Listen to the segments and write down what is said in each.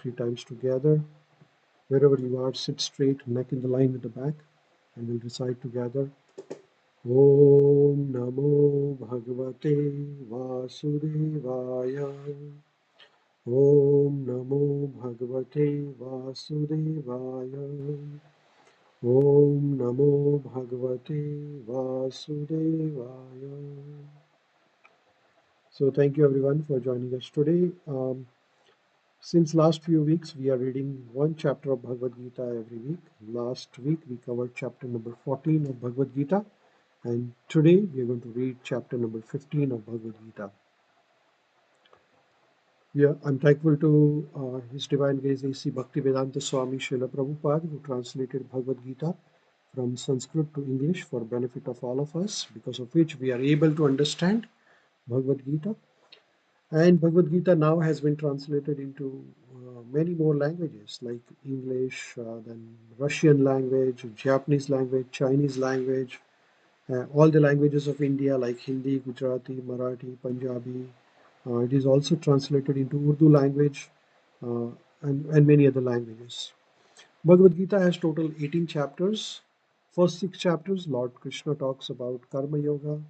three times together. Wherever you are, sit straight, neck in the line with the back, and we'll recite together. Om Namo Bhagavate Vasudevaya. Om Namo Bhagavate Vasudevaya. Om Namo Bhagavate Vasudevaya. So thank you everyone for joining us today. Since last few weeks, we are reading one chapter of Bhagavad Gita every week. Last week, we covered chapter number 14 of Bhagavad Gita. And today, we are going to read chapter number 15 of Bhagavad Gita. Yeah, I'm thankful to His Divine Grace A.C. Bhaktivedanta Swami Srila Prabhupada, who translated Bhagavad Gita from Sanskrit to English for benefit of all of us, because of which we are able to understand Bhagavad Gita. And Bhagavad Gita now has been translated into many more languages like English, then Russian language, Japanese language, Chinese language, all the languages of India like Hindi, Gujarati, Marathi, Punjabi. It is also translated into Urdu language uh, and many other languages. Bhagavad Gita has total 18 chapters. First 6 chapters, Lord Krishna talks about Karma Yoga.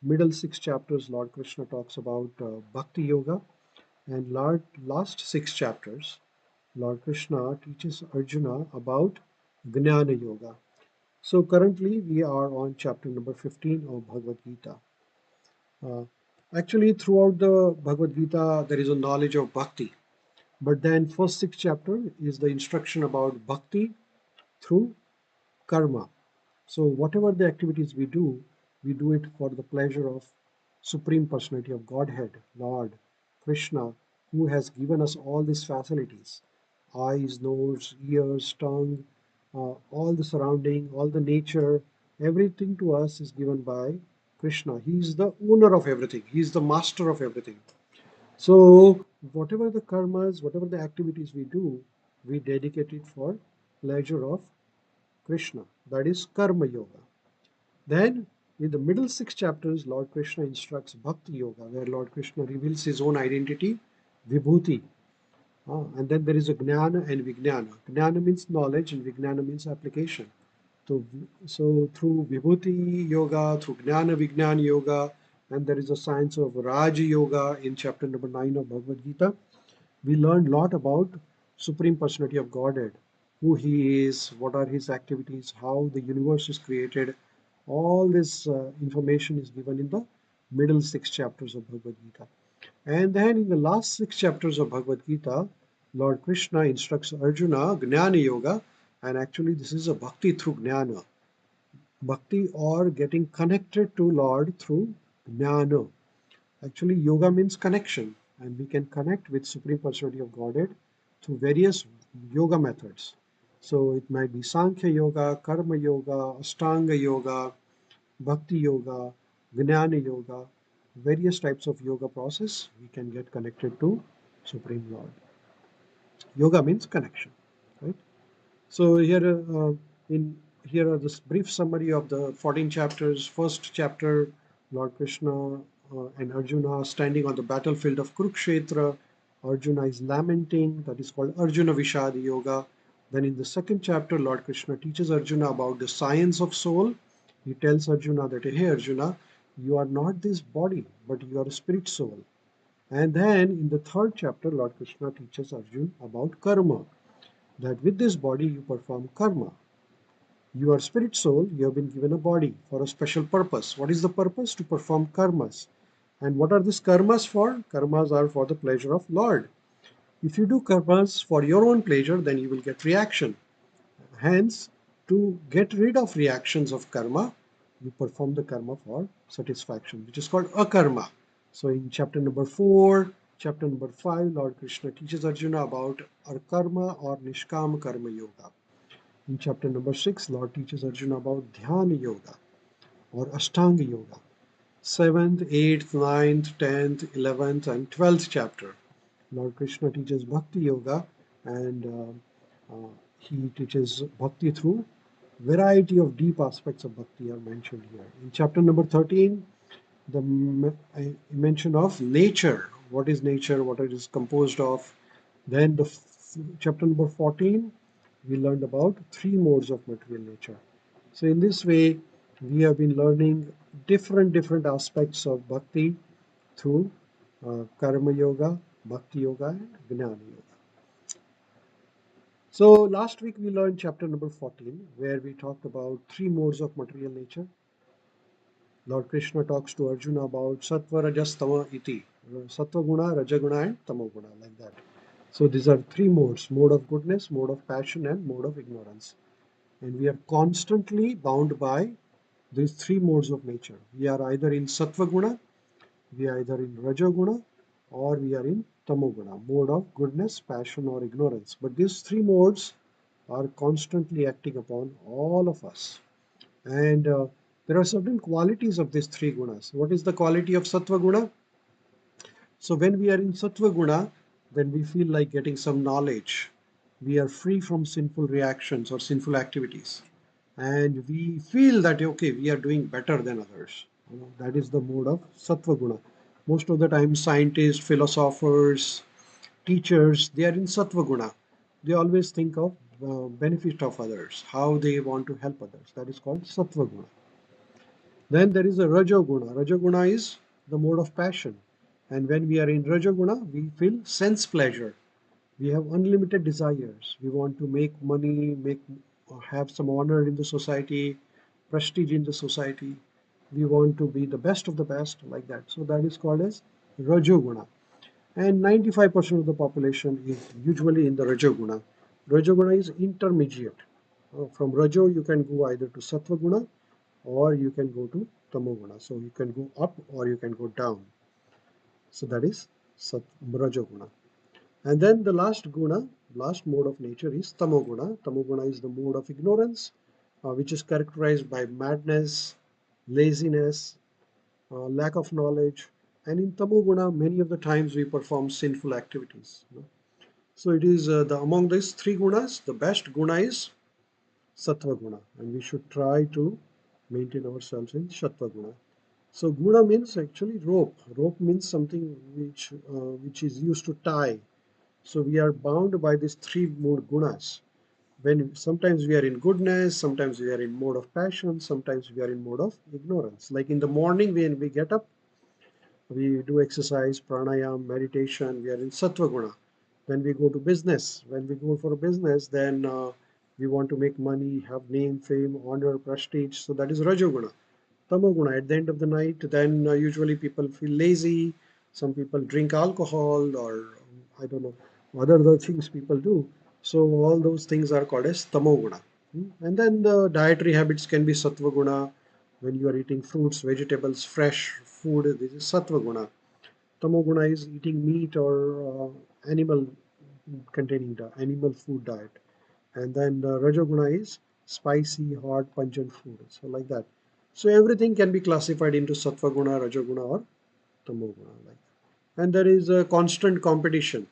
Middle 6 chapters, Lord Krishna talks about Bhakti Yoga. And last 6 chapters, Lord Krishna teaches Arjuna about Jnana Yoga. So currently we are on chapter number 15 of Bhagavad Gita. Uh, Actually, throughout the Bhagavad Gita, there is a knowledge of bhakti. But then first 6 chapter is the instruction about bhakti through karma. So whatever the activities we do it for the pleasure of Supreme Personality of Godhead, Lord Krishna, who has given us all these facilities: eyes, nose, ears, tongue, all the surrounding, all the nature, everything to us is given by Krishna. He is the owner of everything. He is the master of everything. So whatever the karmas, whatever the activities we do, we dedicate it for pleasure of Krishna. That is Karma Yoga. Then, in the middle 6 chapters, Lord Krishna instructs Bhakti Yoga, where Lord Krishna reveals his own identity, Vibhuti. And then there is a Jnana and Vijnana. Jnana means knowledge and Vijnana means application. So through Vibhuti Yoga, through Jnana Vijnana Yoga, and there is a science of Raj Yoga in chapter number 9 of Bhagavad Gita, we learned a lot about Supreme Personality of Godhead, who He is, what are His activities, how the universe is created. All this information is given in the middle 6 chapters of Bhagavad Gita. And then in the last 6 chapters of Bhagavad Gita, Lord Krishna instructs Arjuna Jnana Yoga, and actually this is a bhakti through Jnana. Bhakti or getting connected to Lord through Jnana. Actually, yoga means connection, and we can connect with Supreme Personality of Godhead through various yoga methods. So it might be Sankhya Yoga, Karma Yoga, Ashtanga Yoga, Bhakti Yoga, Jnana Yoga, various types of yoga process we can get connected to Supreme Lord. Yoga means connection, right? So here are this brief summary of the 14 chapters. First chapter, Lord Krishna and Arjuna standing on the battlefield of Kurukshetra. Arjuna is lamenting. That is called Arjuna Vishad Yoga. Then in the second chapter, Lord Krishna teaches Arjuna about the science of soul. He tells Arjuna that, hey Arjuna, you are not this body, but you are a spirit soul. And then in the third chapter, Lord Krishna teaches Arjuna about karma, that with this body you perform karma. You are spirit soul, you have been given a body for a special purpose. What is the purpose? To perform karmas. And what are these karmas for? Karmas are for the pleasure of Lord. If you do karmas for your own pleasure, then you will get reaction. Hence, to get rid of reactions of karma, you perform the karma for satisfaction, which is called akarma. So in chapter number 4, chapter number 5, Lord Krishna teaches Arjuna about akarma or nishkam karma yoga. In chapter number 6, Lord teaches Arjuna about Dhyana Yoga or Ashtanga Yoga. 7th, 8th, 9th, 10th, 11th, and 12th chapter, Lord Krishna teaches Bhakti Yoga, and he teaches Bhakti through variety of deep aspects of Bhakti are mentioned here. In chapter number 13, the mention of nature. What is nature? What it is composed of? Then the chapter number 14, we learned about three modes of material nature. So in this way, we have been learning different aspects of bhakti through karma yoga, bhakti yoga, and gnana yoga. So last week we learned chapter number 14, where we talked about three modes of material nature. Lord Krishna talks to Arjuna about sattva, rajas, tama iti. Sattva guna, rajaguna, and tamo guna, like that. So these are three modes: mode of goodness, mode of passion, and mode of ignorance. And we are constantly bound by these three modes of nature. We are either in sattva guna, we are either in rajaguna, or we are in tamoguna, mode of goodness, passion, or ignorance. But these three modes are constantly acting upon all of us. And there are certain qualities of these three gunas. What is the quality of sattva guna? So when we are in sattva guna, then we feel like getting some knowledge. We are free from sinful reactions or sinful activities. And we feel that, okay, we are doing better than others. That is the mode of sattva guna. Most of the time, scientists, philosophers, teachers, they are in sattva guna. They always think of benefit of others, how they want to help others. That is called sattva guna. Then there is a Rajoguna. Rajoguna is the mode of passion. And when we are in Rajoguna, we feel sense pleasure. We have unlimited desires. We want to make money, have some honor in the society, prestige in the society. We want to be the best of the best, like that. So that is called as Rajoguna. And 95% of the population is usually in the Rajoguna. Rajoguna is intermediate. From Rajo, you can go either to Sattva Guna or you can go to Tamoguna. So you can go up or you can go down. So that is Rajoguna. And then the last guna, last mode of nature is Tamoguna. Tamoguna is the mode of ignorance, which is characterized by madness, laziness, lack of knowledge. And in Tamoguna, many of the times we perform sinful activities. So it is among these three gunas, the best guna is Sattva Guna, and we should try to maintain ourselves in Sattva Guna. So Guna means actually rope. Rope means something which is used to tie. So we are bound by these three mode gunas. When sometimes we are in goodness, sometimes we are in mode of passion, sometimes we are in mode of ignorance. Like in the morning when we get up, we do exercise, pranayam, meditation, we are in sattva guna. Then we go to business. When we go for a business, then we want to make money, have name, fame, honor, prestige. So that is rajoguna. Tamoguna, at the end of the night, then usually people feel lazy. Some people drink alcohol, or I don't know, other things people do. So all those things are called as tamoguna. And then the dietary habits can be sattva guna. When you are eating fruits, vegetables, fresh food, this is sattva guna. Tamoguna is eating meat or animal containing the animal food diet. And then the rajoguna is spicy, hot, pungent food. So like that. So everything can be classified into sattva guna, rajoguna, or tamoguna. Like that. And there is a constant competition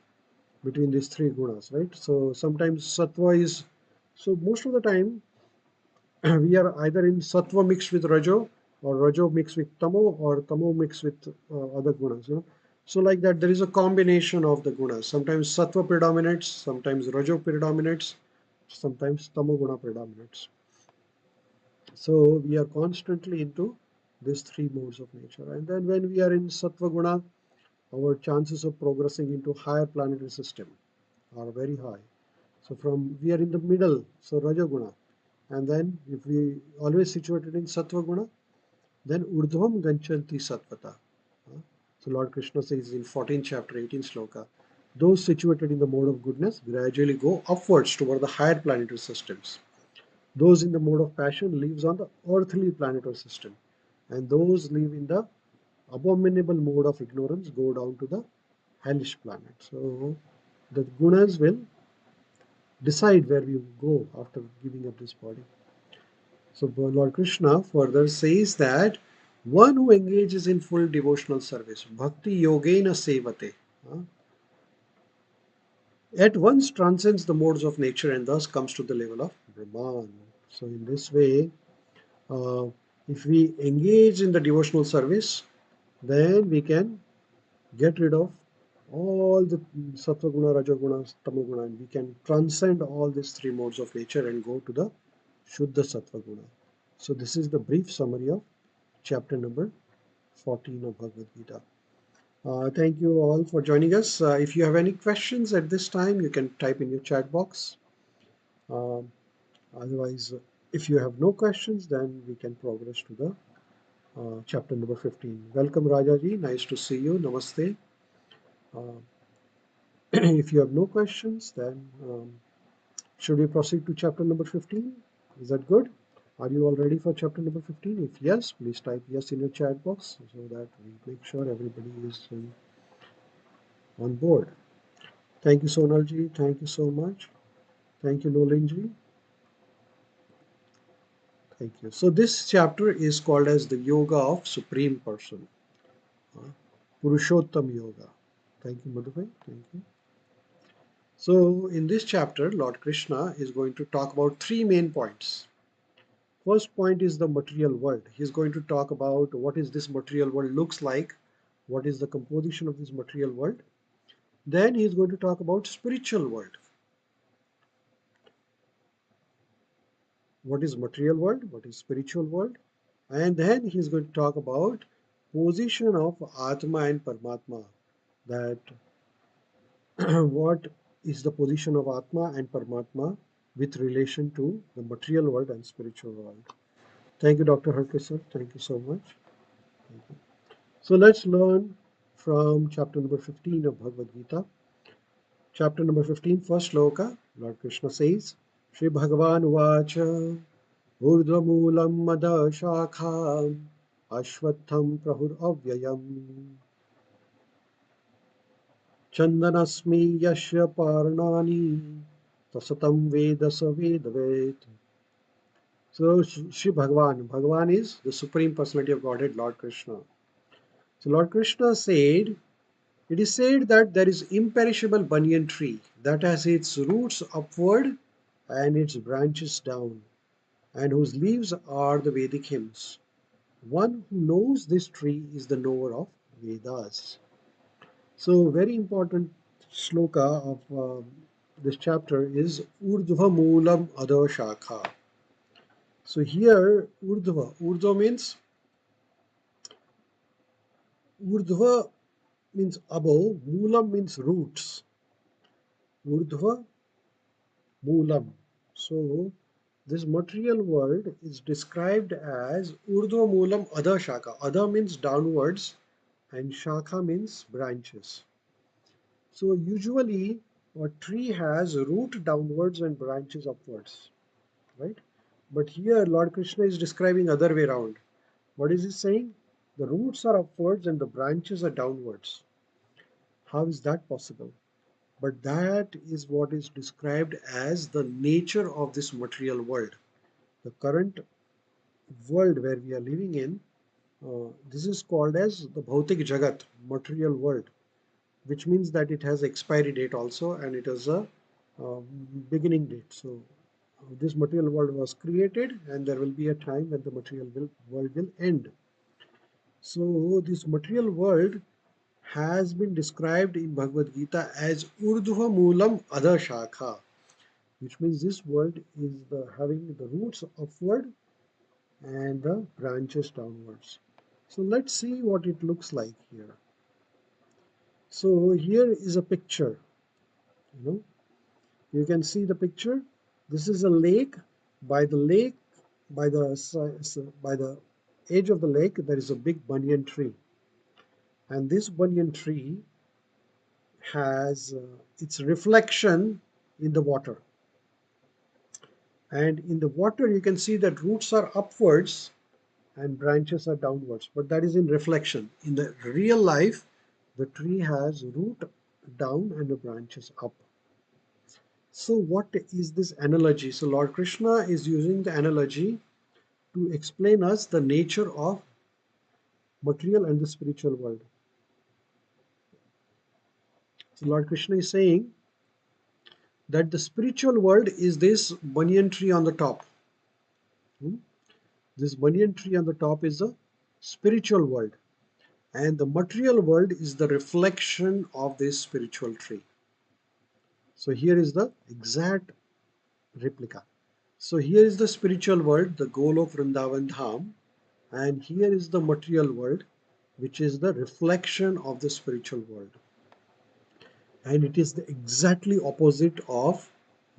between these three gunas, right? So sometimes sattva is, so most of the time we are either in sattva mixed with rajo, or rajo mixed with tamo, or tamo mixed with other gunas. So like that, there is a combination of the gunas. Sometimes sattva predominates, sometimes rajo predominates, sometimes tamo guna predominates. So we are constantly into these three modes of nature. And then when we are in sattva guna, our chances of progressing into higher planetary system are very high. So from we are in the middle, so rajaguna. And then if we always situated in sattva guna, then urdhvam ganchanti sattvata. So Lord Krishna says in 14th chapter, 18th sloka, those situated in the mode of goodness gradually go upwards toward the higher planetary systems. Those in the mode of passion lives on the earthly planetary system. And those live in the abominable mode of ignorance go down to the hellish planet. So the gunas will decide where we go after giving up this body. So Lord Krishna further says that one who engages in full devotional service, bhakti yogena sevate, at once transcends the modes of nature and thus comes to the level of Brahman. So in this way, uh, if we engage in the devotional service, then we can get rid of all the sattva guna, raja guna, tamo guna, and we can transcend all these three modes of nature and go to the Shuddha Sattva Guna. So this is the brief summary of chapter number 14 of Bhagavad Gita. Thank you all for joining us. If you have any questions at this time, you can type in your chat box. Um, Otherwise, if you have no questions, then we can progress to the chapter number 15. Welcome, Rajaji. Nice to see you. Namaste. Uh, if you have no questions, then should we proceed to chapter number 15? Is that good? Are you all ready for chapter number 15? If yes, please type yes in your chat box so that we make sure everybody is on board. Thank you, Sonalji. Thank you so much. Thank you, Nolinji. Thank you. So this chapter is called as the Yoga of Supreme Person, Purushottam Yoga. Thank you, Madhubhai. Thank you. So in this chapter, Lord Krishna is going to talk about three main points. First point is the material world. He's going to talk about what is this material world looks like, what is the composition of this material world. Then he's going to talk about spiritual world. What is material world? What is spiritual world? And then he's going to talk about position of Atma and Paramatma. That what is the position of Atma and Paramatma with relation to the material world and spiritual world. Thank you, Dr. Harkisar. Thank you so much. Thank you. So let's learn from chapter number 15 of Bhagavad Gita. Chapter number 15, first sloka, Lord Krishna says, Shri Bhagavan Vacha Urdhvamulam Mada Shakham Ashwatham Prahur Avyayam Chandanasmi Yashya Parnani Tasatam Vedasa Vedavet. So Shri Bhagavan is the Supreme Personality of Godhead, Lord Krishna. So Lord Krishna said, it is said that there is imperishable banyan tree that has its roots upward and its branches down, and whose leaves are the Vedic hymns. One who knows this tree is the knower of Vedas. So, very important sloka of this chapter is Urdhva Moolam Adha Shakha. So here Urdhva means above, Moolam means roots. Urdhva Moolam. So this material world is described as Urdhva Moolam Adha Shaka. Adha means downwards and Shaka means branches. So usually a tree has root downwards and branches upwards, right? But here Lord Krishna is describing other way around. What is he saying? The roots are upwards and the branches are downwards. How is that possible? But that is what is described as the nature of this material world. The current world where we are living in, this is called as the Bhautik Jagat, material world, which means that it has expiry date also and it has a beginning date. So this material world was created and there will be a time when the world will end. So this material world has been described in Bhagavad Gita as Urdhva Moolam Adha Shakha, which means this world is having the roots upward and the branches downwards. So let's see what it looks like here. So here is a picture. You can see the picture. This is a lake. By the lake, by the edge of the lake, there is a big banyan tree, and this banyan tree has its reflection in the water. And in the water, you can see that roots are upwards and branches are downwards, but that is in reflection. In the real life, the tree has root down and the branches up. So what is this analogy? So Lord Krishna is using the analogy to explain us the nature of material and the spiritual world. So Lord Krishna is saying that the spiritual world is this banyan tree on the top. This banyan tree on the top is the spiritual world. And the material world is the reflection of this spiritual tree. So here is the exact replica. So here is the spiritual world, the Golok Vrindavan Dham, and here is the material world, which is the reflection of the spiritual world. And it is the exactly opposite of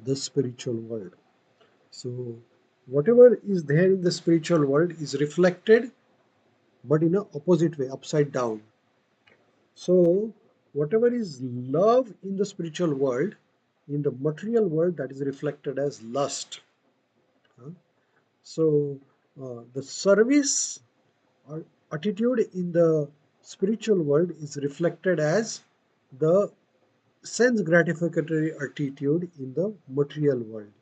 the spiritual world. So whatever is there in the spiritual world is reflected, but in a opposite way, upside down. So whatever is love in the spiritual world, in the material world, that is reflected as lust. Huh? So the service or attitude in the spiritual world is reflected as the sense gratificatory attitude in the material world.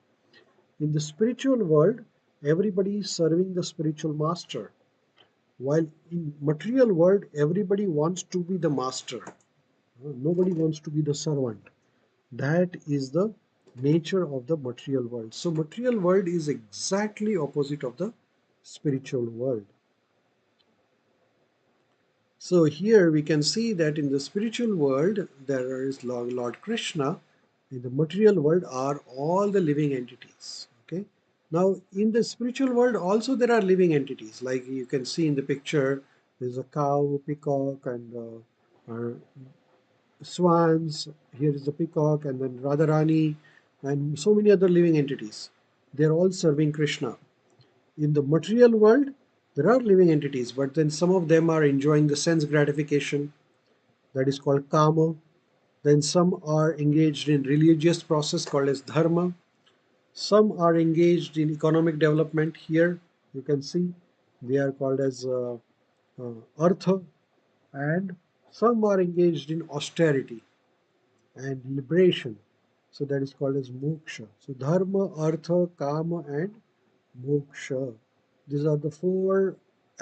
In the spiritual world, everybody is serving the spiritual master, while in material world, everybody wants to be the master. Nobody wants to be the servant. That is the nature of the material world. So material world is exactly opposite of the spiritual world. So here we can see that in the spiritual world there is Lord Krishna. In the material world are all the living entities. Okay. Now in the spiritual world also there are living entities. Like you can see in the picture, there's a cow, peacock, and swans. Here is the peacock, and then Radharani, and so many other living entities. They're all serving Krishna. In the material world, there are living entities, but then some of them are enjoying the sense gratification, that is called kama. Then some are engaged in religious process called as dharma. Some are engaged in economic development. Here you can see they are called as artha, and some are engaged in austerity and liberation. So that is called as moksha. So dharma, artha, kama, and moksha. These are the four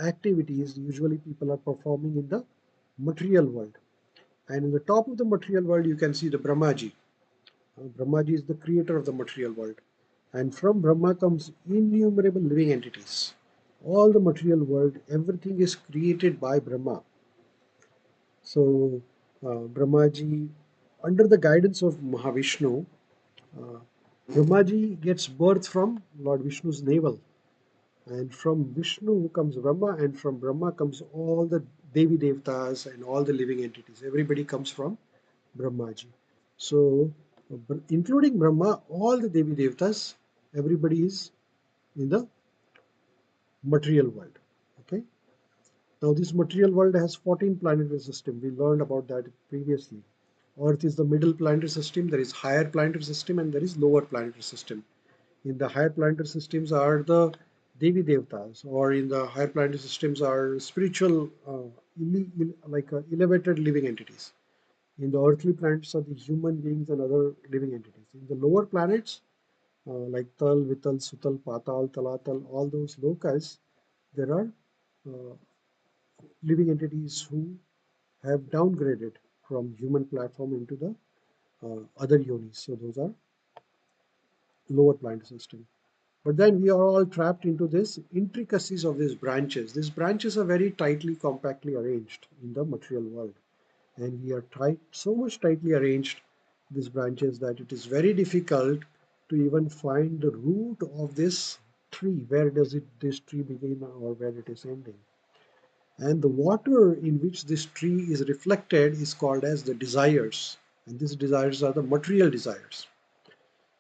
activities usually people are performing in the material world. And in the top of the material world, you can see the Brahmaji. Brahmaji is the creator of the material world. And from Brahma comes innumerable living entities. All the material world, everything is created by Brahma. So, Brahmaji, under the guidance of Mahavishnu, uh, Brahmaji gets birth from Lord Vishnu's navel. And from Vishnu comes Brahma, and from Brahma comes all the Devi Devtas and all the living entities. Everybody comes from Brahmaji. So, including Brahma, all the Devi Devtas, everybody is in the material world. Okay. Now, this material world has 14 planetary systems. We learned about that previously. Earth is the middle planetary system. There is higher planetary system and there is lower planetary system. In the higher planetary systems are the Devi Devtas, or in the higher planetary systems are spiritual, elevated living entities. In the earthly planets are the human beings and other living entities. In the lower planets, like Tal, Vital, Sutal, Patal, Talatal, all those lokas, there are uh, living entities who have downgraded from human platform into the other yonis. So those are lower planetary system. But then we are all trapped into this intricacies of these branches. These branches are very tightly, compactly arranged in the material world. And we are so much tightly arranged, these branches, that it is very difficult to even find the root of this tree. Where does this tree begin or where it is ending? And the water in which this tree is reflected is called as the desires. And these desires are the material desires.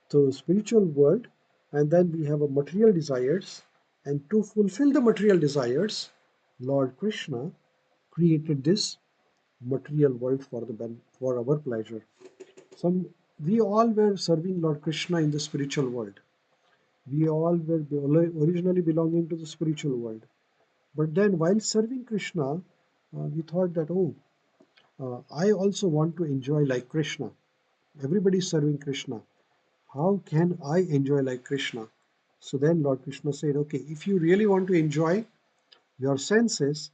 So spiritual world, and then we have a material desires, and to fulfill the material desires, Lord Krishna created this material world for our pleasure. Some We all were serving Lord Krishna in the spiritual world. We all were originally belonging to the spiritual world. But then, while serving Krishna, we thought that, oh, I also want to enjoy like Krishna. Everybody is serving Krishna. How can I enjoy like Krishna? So then Lord Krishna said, okay, if you really want to enjoy your senses,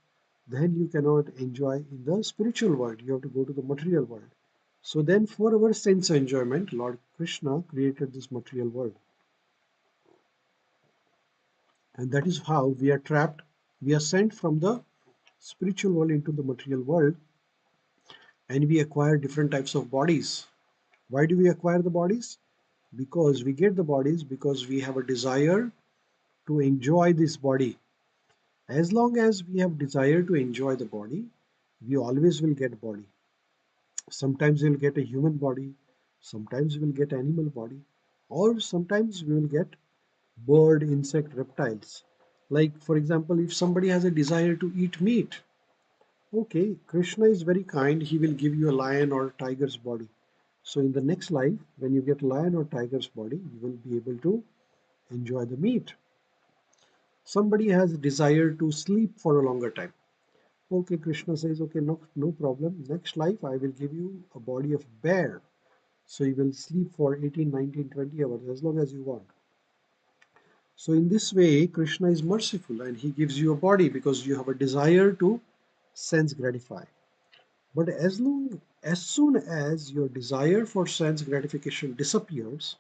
then you cannot enjoy in the spiritual world. You have to go to the material world. So then, for our sense enjoyment, Lord Krishna created this material world. And that is how we are trapped. We are sent from the spiritual world into the material world, and we acquire different types of bodies. Why do we acquire the bodies? Because we get the bodies because we have a desire to enjoy this body. As long as we have desire to enjoy the body, we always will get body. Sometimes we'll get a human body, sometimes we'll get animal body, or sometimes we will get bird, insect, reptiles. Like for example, if somebody has a desire to eat meat, okay, Krishna is very kind, he will give you a lion or tiger's body. So in the next life, when you get lion or tiger's body, you will be able to enjoy the meat. Somebody has a desire to sleep for a longer time. Okay, Krishna says, okay, no problem. Next life, I will give you a body of bear. So you will sleep for 18, 19, 20 hours as long as you want. So in this way, Krishna is merciful and he gives you a body because you have a desire to sense gratify. But as soon as your desire for sense gratification disappears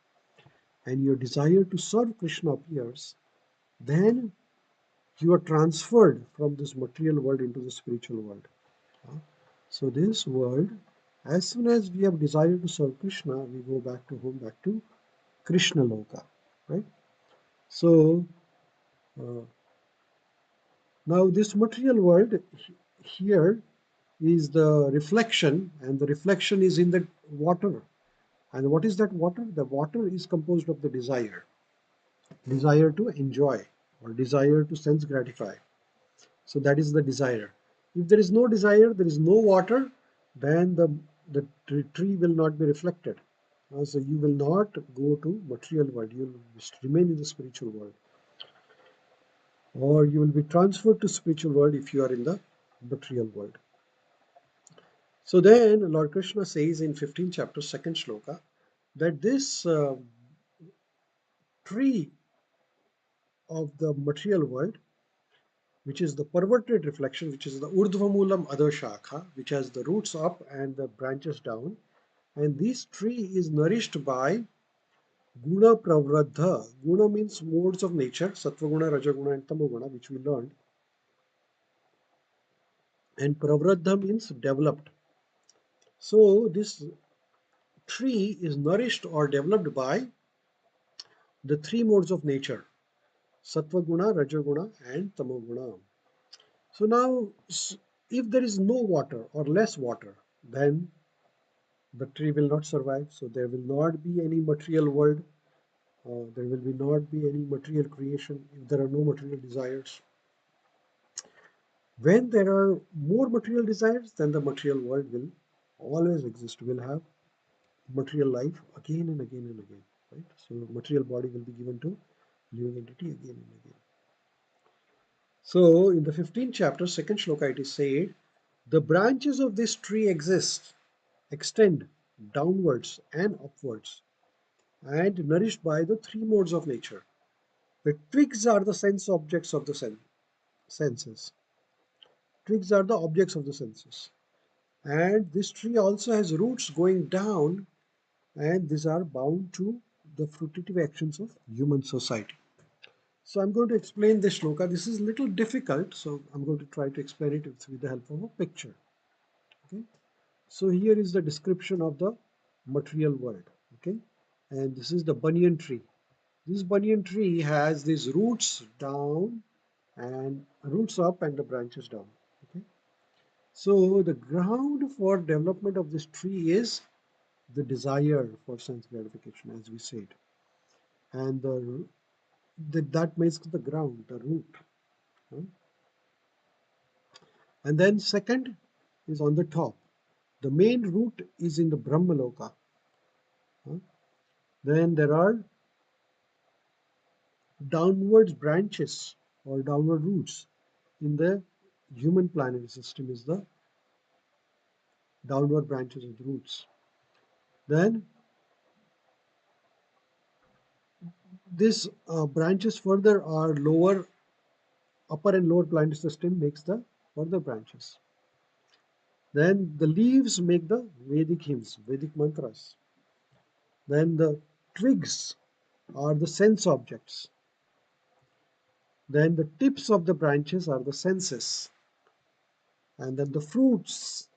and your desire to serve Krishna appears, then you are transferred from this material world into the spiritual world. So this world, as soon as we have desire to serve Krishna, we go back to home, back to Krishna Loka, right? So uh, now this material world here is the reflection, and the reflection is in the water. And what is that water? The water is composed of the desire to enjoy or desire to sense gratify. So that is the desire. If there is no desire, there is no water, then the tree will not be reflected. So you will not go to material world. You will remain in the spiritual world, or you will be transferred to spiritual world if you are in the material world. So then Lord Krishna says in 15th chapter, second shloka, that this tree of the material world, which is the perverted reflection, which is the urdhvamulam adashakha, which has the roots up and the branches down, and this tree is nourished by guna pravradha. Guna means modes of nature, sattva rajaguna, and tamoguna, which we learned, and pravradha means developed. So this tree is nourished or developed by the three modes of nature, sattva guna, rajaguna, and tamoguna. So now, if there is no water or less water, then the tree will not survive. So there will not be any material world. There will be not be any material creation if there are no material desires. When there are more material desires, then the material world will always exist. We'll have material life again and again and again. Right? So material body will be given to living entity again and again. So in the 15th chapter, second shloka, it is said, the branches of this tree extend downwards and upwards, and nourished by the three modes of nature. The twigs are the sense objects of the senses. Twigs are the objects of the senses. And this tree also has roots going down, and these are bound to the fruitive actions of human society. So I'm going to explain this shloka. This is a little difficult, so I'm going to try to explain it with the help of a picture. Okay. So here is the description of the material world. Okay. And this is the banyan tree. This banyan tree has these roots down and roots up and the branches down. Okay. So the ground for development of this tree is the desire for sense gratification, as we said, and that makes the ground, the root. Huh? And then second is on the top. The main root is in the Brahmaloka. Huh? Then there are downward branches or downward roots in the human planetary system is the downward branches of the roots. Then this branches further are lower, upper and lower planetary system makes the further branches. Then the leaves make the Vedic hymns, Vedic mantras. Then the twigs are the sense objects. Then the tips of the branches are the senses. And then the fruits,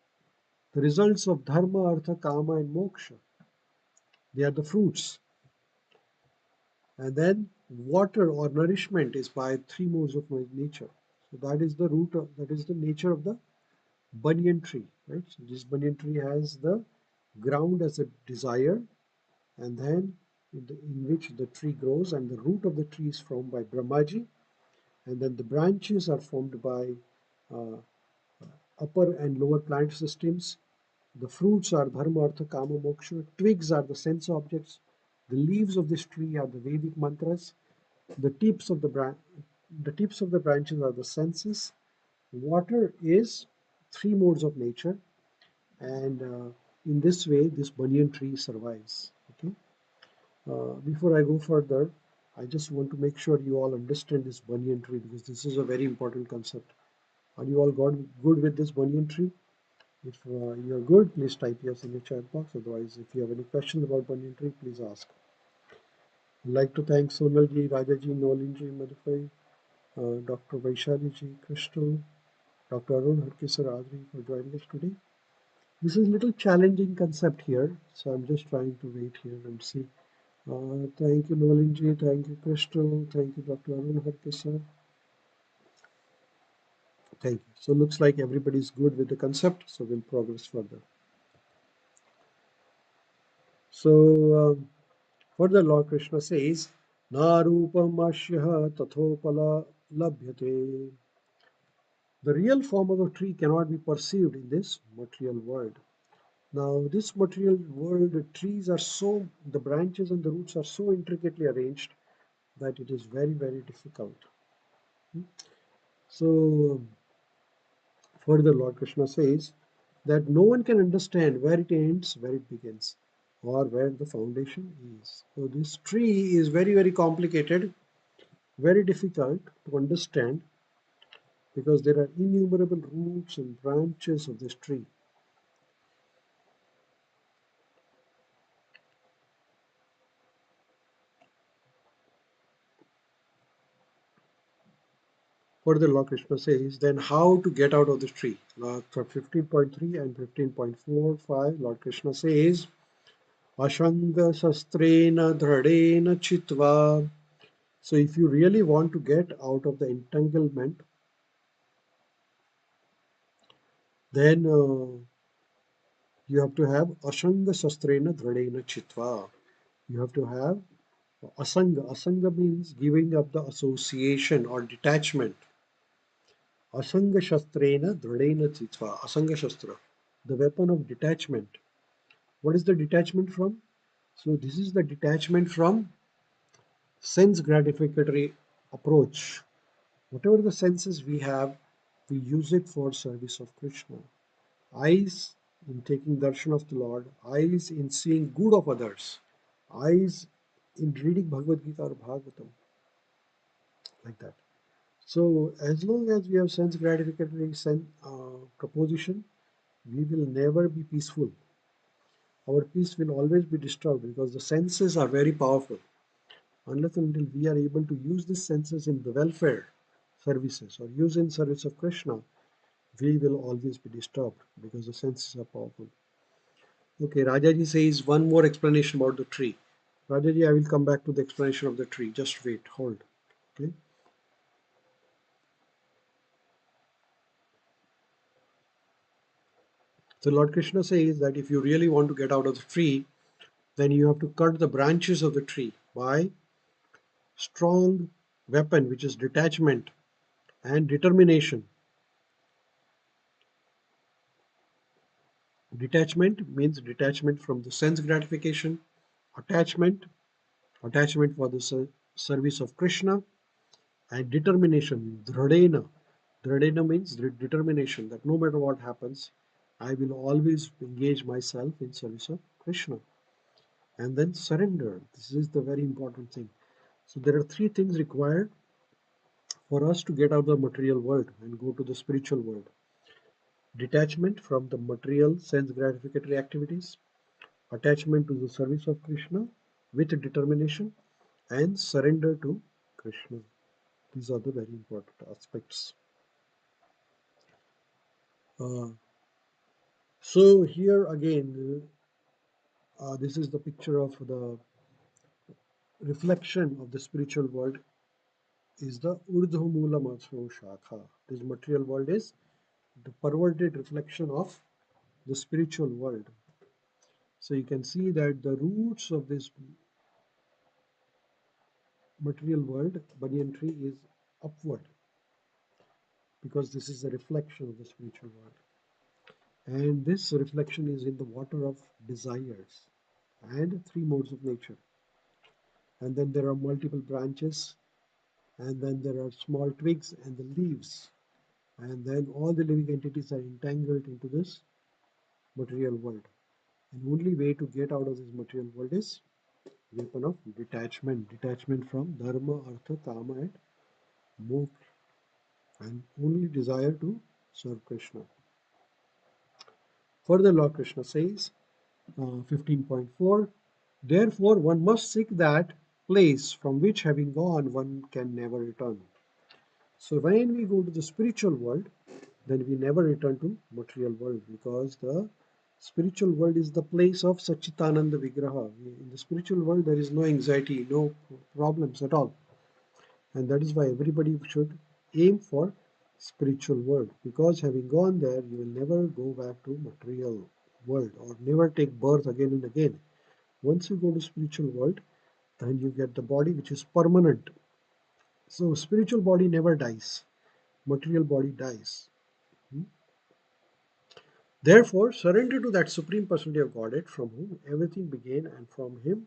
the results of dharma, artha, kama, and moksha. They are the fruits. And then water or nourishment is by three modes of nature. So that is the root of, that is the nature of the banyan tree, right? So this banyan tree has the ground as a desire, and then in which the tree grows, and the root of the tree is formed by Brahmaji, and then the branches are formed by uh, upper and lower plant systems. The fruits are dharma, artha, kama, moksha. Twigs are the sense objects. The leaves of this tree are the Vedic mantras. The tips of the tips of the branches are the senses. Water is three modes of nature, and in this way, this banyan tree survives. Okay. Before I go further, I just want to make sure you all understand this banyan tree because this is a very important concept. Are you all good with this banyan tree? If you're good, please type yes in the chat box. Otherwise, if you have any questions about banyan tree, please ask. I'd like to thank Sonalji, Rajaji, Nolinji, Madhufai, Dr. Vaishali Crystal, Dr. Arun Harkisar Adri for joining us today. This is a little challenging concept here, so I'm just trying to wait here and see. Thank you, Nolinji. Thank you, Crystal. Thank you, Dr. Arun Harkisar. Thank you. So looks like everybody's good with the concept, so we'll progress further. So further, Lord Krishna says, "Na rupam asyaha tathopala labhyate." The real form of a tree cannot be perceived in this material world. Now, this material world, the trees are so, the branches and the roots are so intricately arranged that it is very, very difficult. So, further, Lord Krishna says that no one can understand where it ends, where it begins, or where the foundation is. So, this tree is very, very complicated, very difficult to understand because there are innumerable roots and branches of this tree. Further, Lord Krishna says, then how to get out of this tree? For 15.3 and 15.45, Lord Krishna says, Ashanga sastrena dhradena chitva. So if you really want to get out of the entanglement, then you have to have Ashanga sastrena dhradena chitva. You have to have Asanga. Asanga means giving up the association or detachment. Asanga shastrena dhradena chitva. Asanga shastra, the weapon of detachment. What is the detachment from? So this is the detachment from sense gratificatory approach. Whatever the senses we have, we use it for service of Krishna. Eyes in taking darshan of the Lord, eyes in seeing good of others, eyes in reading Bhagavad Gita or Bhagavatam, like that. So as long as we have sense gratificatory proposition, we will never be peaceful. Our peace will always be disturbed because the senses are very powerful. Unless and until we are able to use these senses in the welfare services or use in service of Krishna, we will always be disturbed because the senses are powerful. Okay, Rajaji says one more explanation about the tree. Rajaji, I will come back to the explanation of the tree. Just wait, hold. Okay. So Lord Krishna says that if you really want to get out of the tree, then you have to cut the branches of the tree by strong weapon, which is detachment and determination. Detachment means detachment from the sense gratification, attachment, attachment for the service of Krishna, and determination, dhradena. Dhradena means determination that no matter what happens, I will always engage myself in service of Krishna. And then surrender. This is the very important thing. So there are three things required for us to get out of the material world and go to the spiritual world. Detachment from the material sense gratificatory activities, attachment to the service of Krishna with determination, and surrender to Krishna. These are the very important aspects. Uh, so here again, this is the picture of the reflection of the spiritual world is the Urdhva Mula Matso Shakha. This material world is the perverted reflection of the spiritual world. So you can see that the roots of this material world, banyan tree, is upward because this is a reflection of the spiritual world. And this reflection is in the water of desires and three modes of nature. And then there are multiple branches, and then there are small twigs and the leaves. And then all the living entities are entangled into this material world. And only way to get out of this material world is weapon of detachment. Detachment from dharma, artha, kama and moksha. And only desire to serve Krishna. Further, Lord Krishna says, 15.4, therefore one must seek that place from which having gone one can never return. So when we go to the spiritual world, then we never return to material world because the spiritual world is the place of Satchitananda Vigraha. In the spiritual world, there is no anxiety, no problems at all. And that is why everybody should aim for spiritual world because having gone there, you will never go back to material world or never take birth again and again. Once you go to spiritual world, then you get the body which is permanent. So spiritual body never dies. Material body dies. Therefore, surrender to that Supreme Personality of Godhead from whom everything began and from him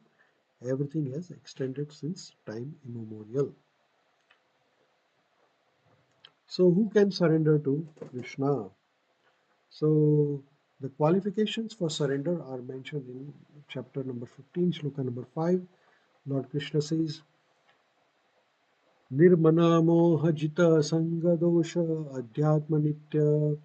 everything has extended since time immemorial. So, who can surrender to Krishna? So, the qualifications for surrender are mentioned in chapter number 15, shloka number 5. Lord Krishna says, Nirmana moha jita sanga dosha adhyatma nitya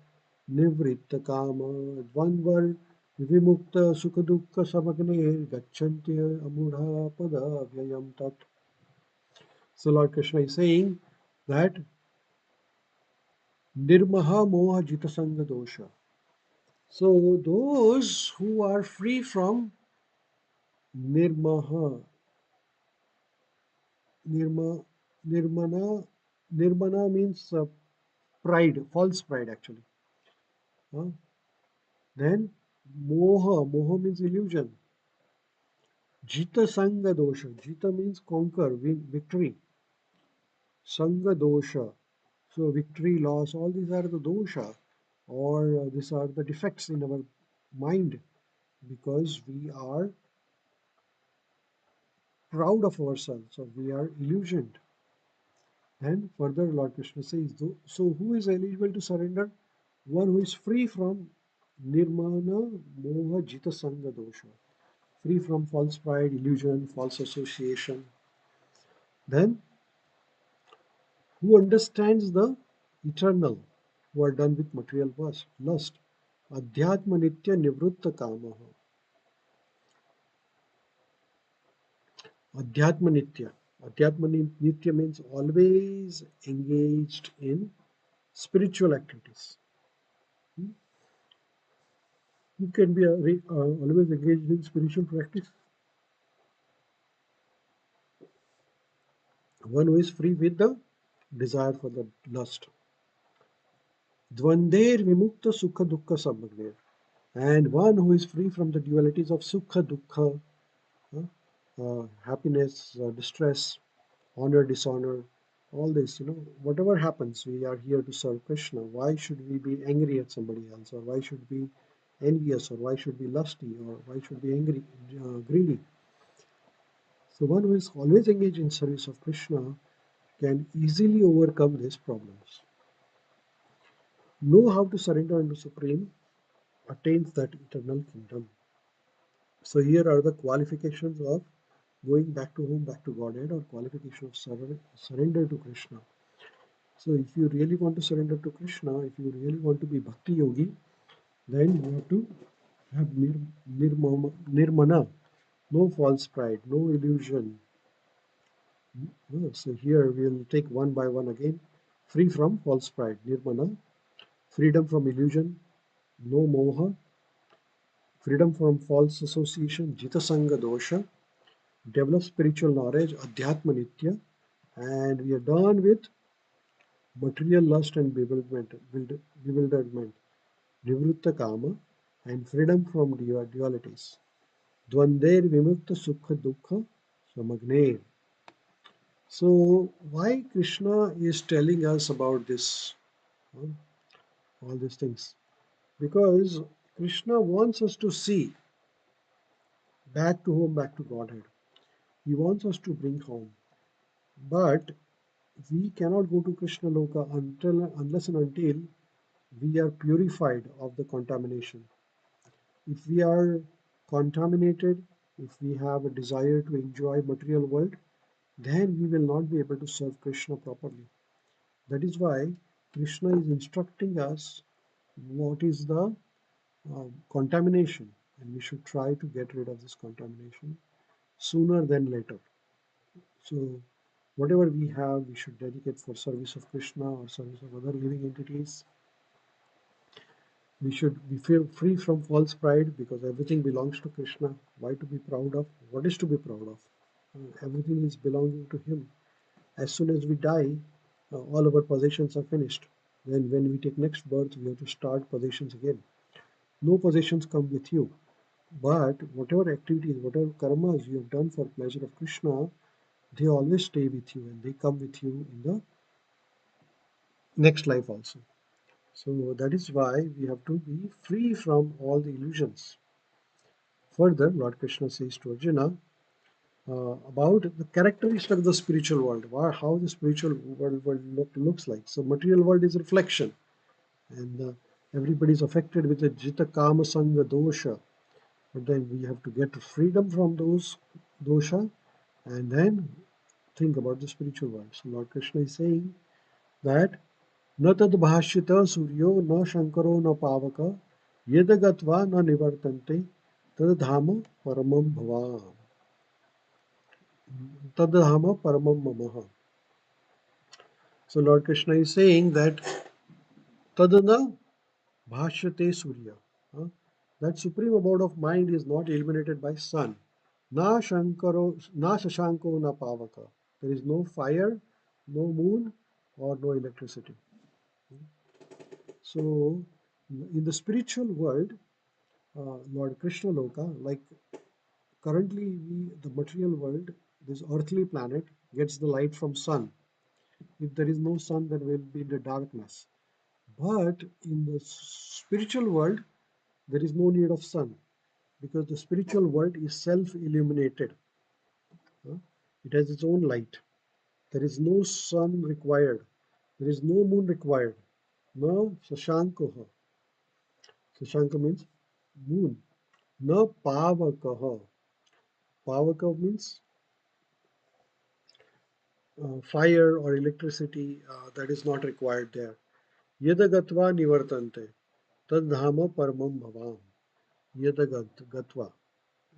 nivritta kama dvandvar vimukta sukha dukkha samagne gachanti amudha pada vyayam tat. So Lord Krishna is saying that nirmaha moha jita sanga dosha. So those who are free from nirmaha, nirma, nirmana, nirmana means pride, false pride actually. Huh? Then moha means illusion. Jita sanga dosha. Jita means conquer, win, victory. Sanga dosha. So victory, loss, all these are the dosha, or these are the defects in our mind because we are proud of ourselves or we are illusioned. And further, Lord Krishna says, so who is eligible to surrender? One who is free from nirmana moha jita sanga dosha, free from false pride, illusion, false association. Then, who understands the eternal, who are done with material lust. Adhyatma nitya nivrutta kamaha. Adhyatma nitya. Adhyatma nitya means always engaged in spiritual activities. Who can be always engaged in spiritual practice? One who is free with the desire for the lust. Dvandir vimukta sukha dukkha samagner. And one who is free from the dualities of sukha dukkha, happiness, distress, honor, dishonor, all this, whatever happens, we are here to serve Krishna. Why should we be angry at somebody else, or why should we be envious, or why should we be lusty, or why should we be angry, greedy? So one who is always engaged in service of Krishna can easily overcome these problems. Know how to surrender unto Supreme attains that eternal kingdom. So here are the qualifications of going back to home, back to Godhead, or qualification of surrender to Krishna. So if you really want to surrender to Krishna, if you really want to be Bhakti Yogi, then you have to have nirmana, no false pride, no illusion. So here we'll take one by one again. Free from false pride, nirmana. freedom from illusion, no moha, freedom from false association, jita sanga dosha, develop spiritual knowledge, adhyatma nitya, and we are done with material lust and bewilderment, nivritta kama, and freedom from dualities. Dvander vimukta sukha dukkha samagne. So why Krishna is telling us about this, uh, all these things? Because Krishna wants us to see back to home, back to Godhead. He wants us to bring home. But we cannot go to Krishna Loka unless and until we are purified of the contamination. If we are contaminated, if we have a desire to enjoy material world, then we will not be able to serve Krishna properly. That is why Krishna is instructing us what is the contamination, and we should try to get rid of this contamination sooner than later. So, whatever we have, we should dedicate for service of Krishna or service of other living entities. We should be free from false pride because everything belongs to Krishna. Why to be proud of? What is to be proud of? Everything is belonging to Him. As soon as we die, all our possessions are finished. Then, when we take next birth, we have to start possessions again. No possessions come with you. But whatever activities, whatever karmas you have done for pleasure of Krishna, they always stay with you and they come with you in the next life also. So that is why we have to be free from all the illusions. Further, Lord Krishna says to Arjuna about the characteristics of the spiritual world, how the spiritual world looks like. So material world is reflection, and everybody is affected with the jita kama sanga dosha. But then we have to get freedom from those dosha and then think about the spiritual world. So Lord Krishna is saying that न तद्भाष्यत सूर्यो न शंकरो न पावक यद गत्वा न निवर्तन्ते तद्धाम परमं भवाम तद्धाम paramam mamaha. So Lord Krishna is saying that tadana bhashyate surya. That supreme abode of mind is not illuminated by sun. Na shankaro, na shashanko, na pavaka. There is no fire, no moon, or no electricity. So, in the spiritual world, Lord Krishna Loka, like currently the material world, this earthly planet gets the light from sun. If there is no sun, there will be the darkness. But in the spiritual world, there is no need of sun because the spiritual world is self-illuminated. It has its own light. There is no sun required. There is no moon required. No shashankoha. Shashanka means moon. No pavakaha. Pavaka means fire or electricity that is not required there. Yadagatva nivartante. Tadhama paramam bhavam. Yadagatva.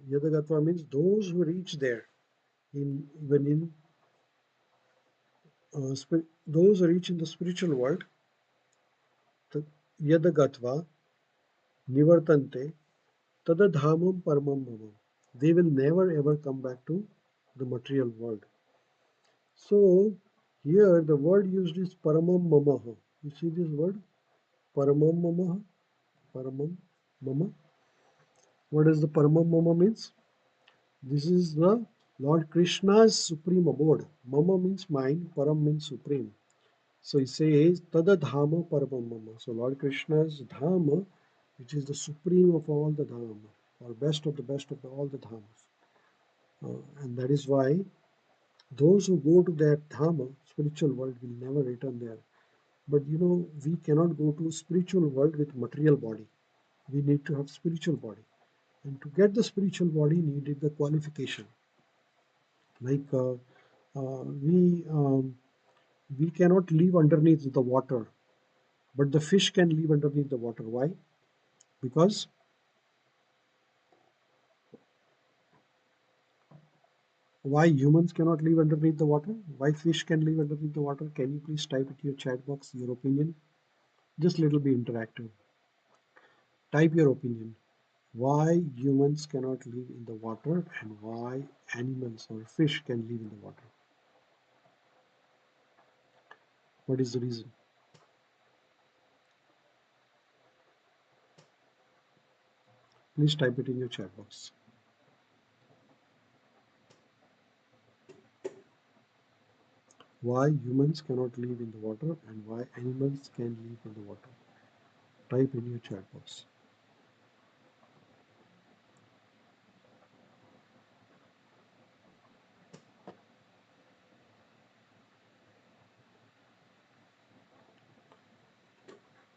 Yadagatva means those who reach there. Even in those who reach in the spiritual world, yadagatva nivartante tadadhamam paramam bhavam. They will never ever come back to the material world. So here the word used is paramam mamaha. You see this word? Paramam mamaha. Paramam mama. What does the paramam mama means? This is the Lord Krishna's supreme abode. Mama means mine, param means supreme. So he says Tadadhama Paramam Mama. So Lord Krishna's Dhama, which is the supreme of all the Dhama, or best of all the Dhamas. And that is why those who go to that Dhama, spiritual world, will never return there. But we cannot go to spiritual world with material body. We need to have spiritual body. And to get the spiritual body needed the qualification. Like we cannot live underneath the water, but the fish can live underneath the water. Why? Because why humans cannot live underneath the water? Why fish can live underneath the water? Can you please type it in your chat box your opinion? Just little bit interactive. Type your opinion. Why humans cannot live in the water and why animals or fish can live in the water. What is the reason? Please type it in your chat box. Why humans cannot live in the water and why animals can live in the water. Type in your chat box.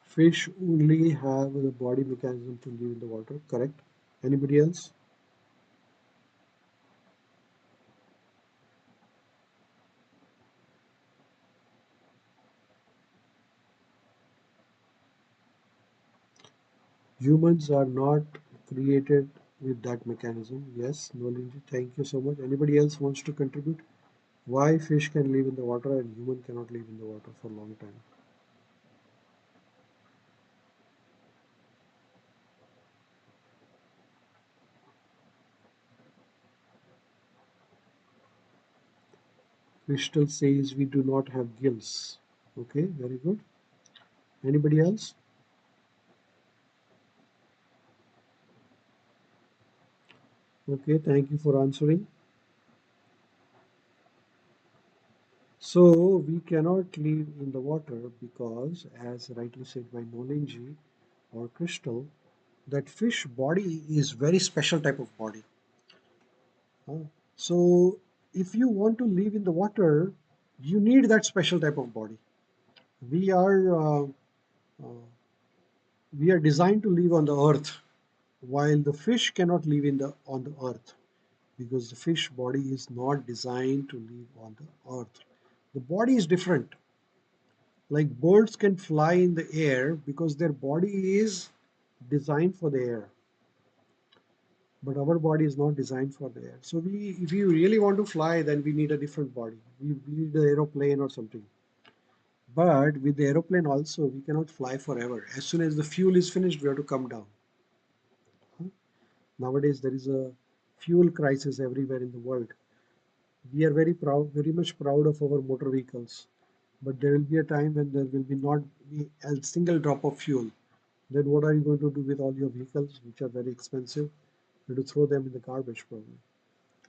Fish only have the body mechanism to live in the water, correct? Anybody else? Humans are not created with that mechanism. Yes, Nolinji, thank you so much. Anybody else wants to contribute? Why fish can live in the water and human cannot live in the water for a long time? Crystal says we do not have gills. Okay, very good. Anybody else? Okay, thank you for answering. So we cannot live in the water because, as rightly said by Nolinji or Crystal, that fish body is very special type of body. So if you want to live in the water, you need that special type of body. We are uh, we are designed to live on the earth, while the fish cannot live in the on the earth because the fish body is not designed to live on the earth. The body is different. Like birds can fly in the air because their body is designed for the air, but our body is not designed for the air. So we, if you really want to fly, then we need a different body. We need the aeroplane or something. But with the aeroplane also, we cannot fly forever. As soon as the fuel is finished, we have to come down. Nowadays, there is a fuel crisis everywhere in the world. We are very proud, very much proud of our motor vehicles. But there will be a time when there will be not be a single drop of fuel. Then what are you going to do with all your vehicles, which are very expensive? You have to throw them in the garbage probably.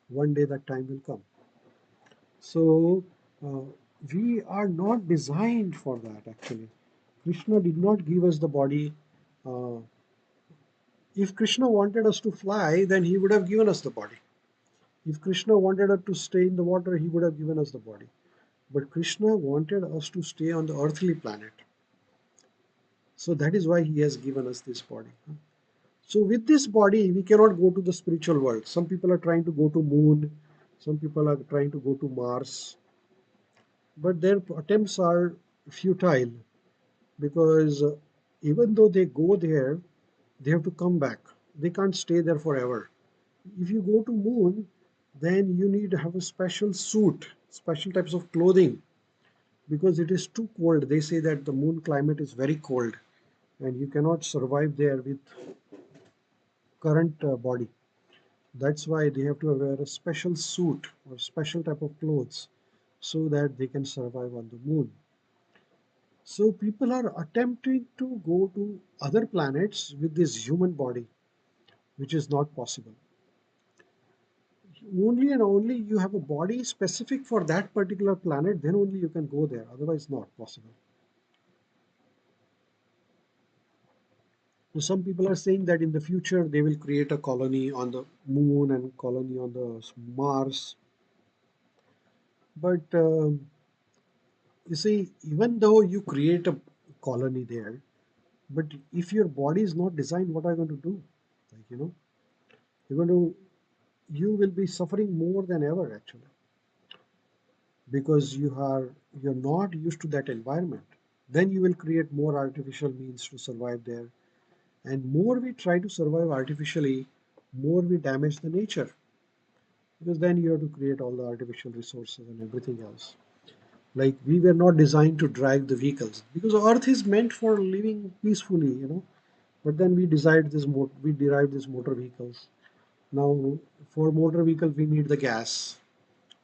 One day that time will come. So uh, we are not designed for that actually. Krishna did not give us the body. Uh, if Krishna wanted us to fly, then he would have given us the body. If Krishna wanted us to stay in the water, he would have given us the body. But Krishna wanted us to stay on the earthly planet. So that is why he has given us this body. So with this body, we cannot go to the spiritual world. Some people are trying to go to moon. Some people are trying to go to Mars. But their attempts are futile because even though they go there, they have to come back. They can't stay there forever. If you go to moon, then you need to have a special suit, special types of clothing because it is too cold. They say that the moon climate is very cold and you cannot survive there with current body. That's why they have to wear a special suit or special type of clothes so that they can survive on the moon. So people are attempting to go to other planets with this human body, which is not possible. Only and only you have a body specific for that particular planet, then only you can go there. Otherwise, not possible. So some people are saying that in the future they will create a colony on the moon and colony on the Mars. But you see, even though you create a colony there, but if your body is not designed, what are you going to do? Like, you're going to, you will be suffering more than ever actually, because you're not used to that environment. Then you will create more artificial means to survive there. And more we try to survive artificially, more we damage the nature. Because then you have to create all the artificial resources and everything else. Like we were not designed to drive the vehicles because Earth is meant for living peacefully. But then we derived these motor vehicles. Now, for motor vehicles, we need the gas.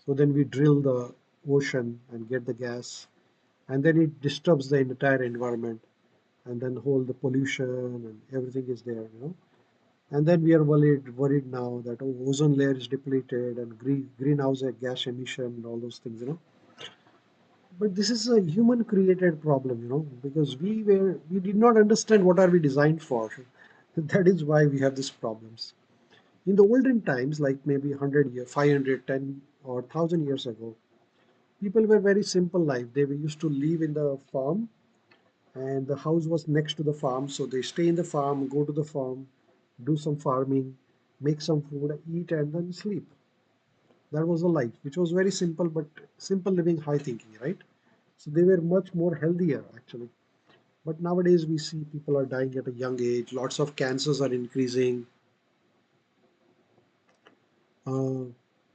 So then we drill the ocean and get the gas, and then it disturbs the entire environment, and then whole the pollution and everything is there. And then we are worried now that ozone layer is depleted and greenhouse gas emission and all those things. But this is a human created problem, because we did not understand what are we designed for. That is why we have these problems. In the olden times, like maybe 100 years, 500, 10 or 1000 years ago, people were very simple life. They used to live in the farm, and the house was next to the farm. So they stay in the farm, go to the farm, do some farming, make some food, eat, and then sleep. That was a life, which was very simple, but simple living, high thinking, right? So they were much more healthier actually. But nowadays we see people are dying at a young age. Lots of cancers are increasing. Uh,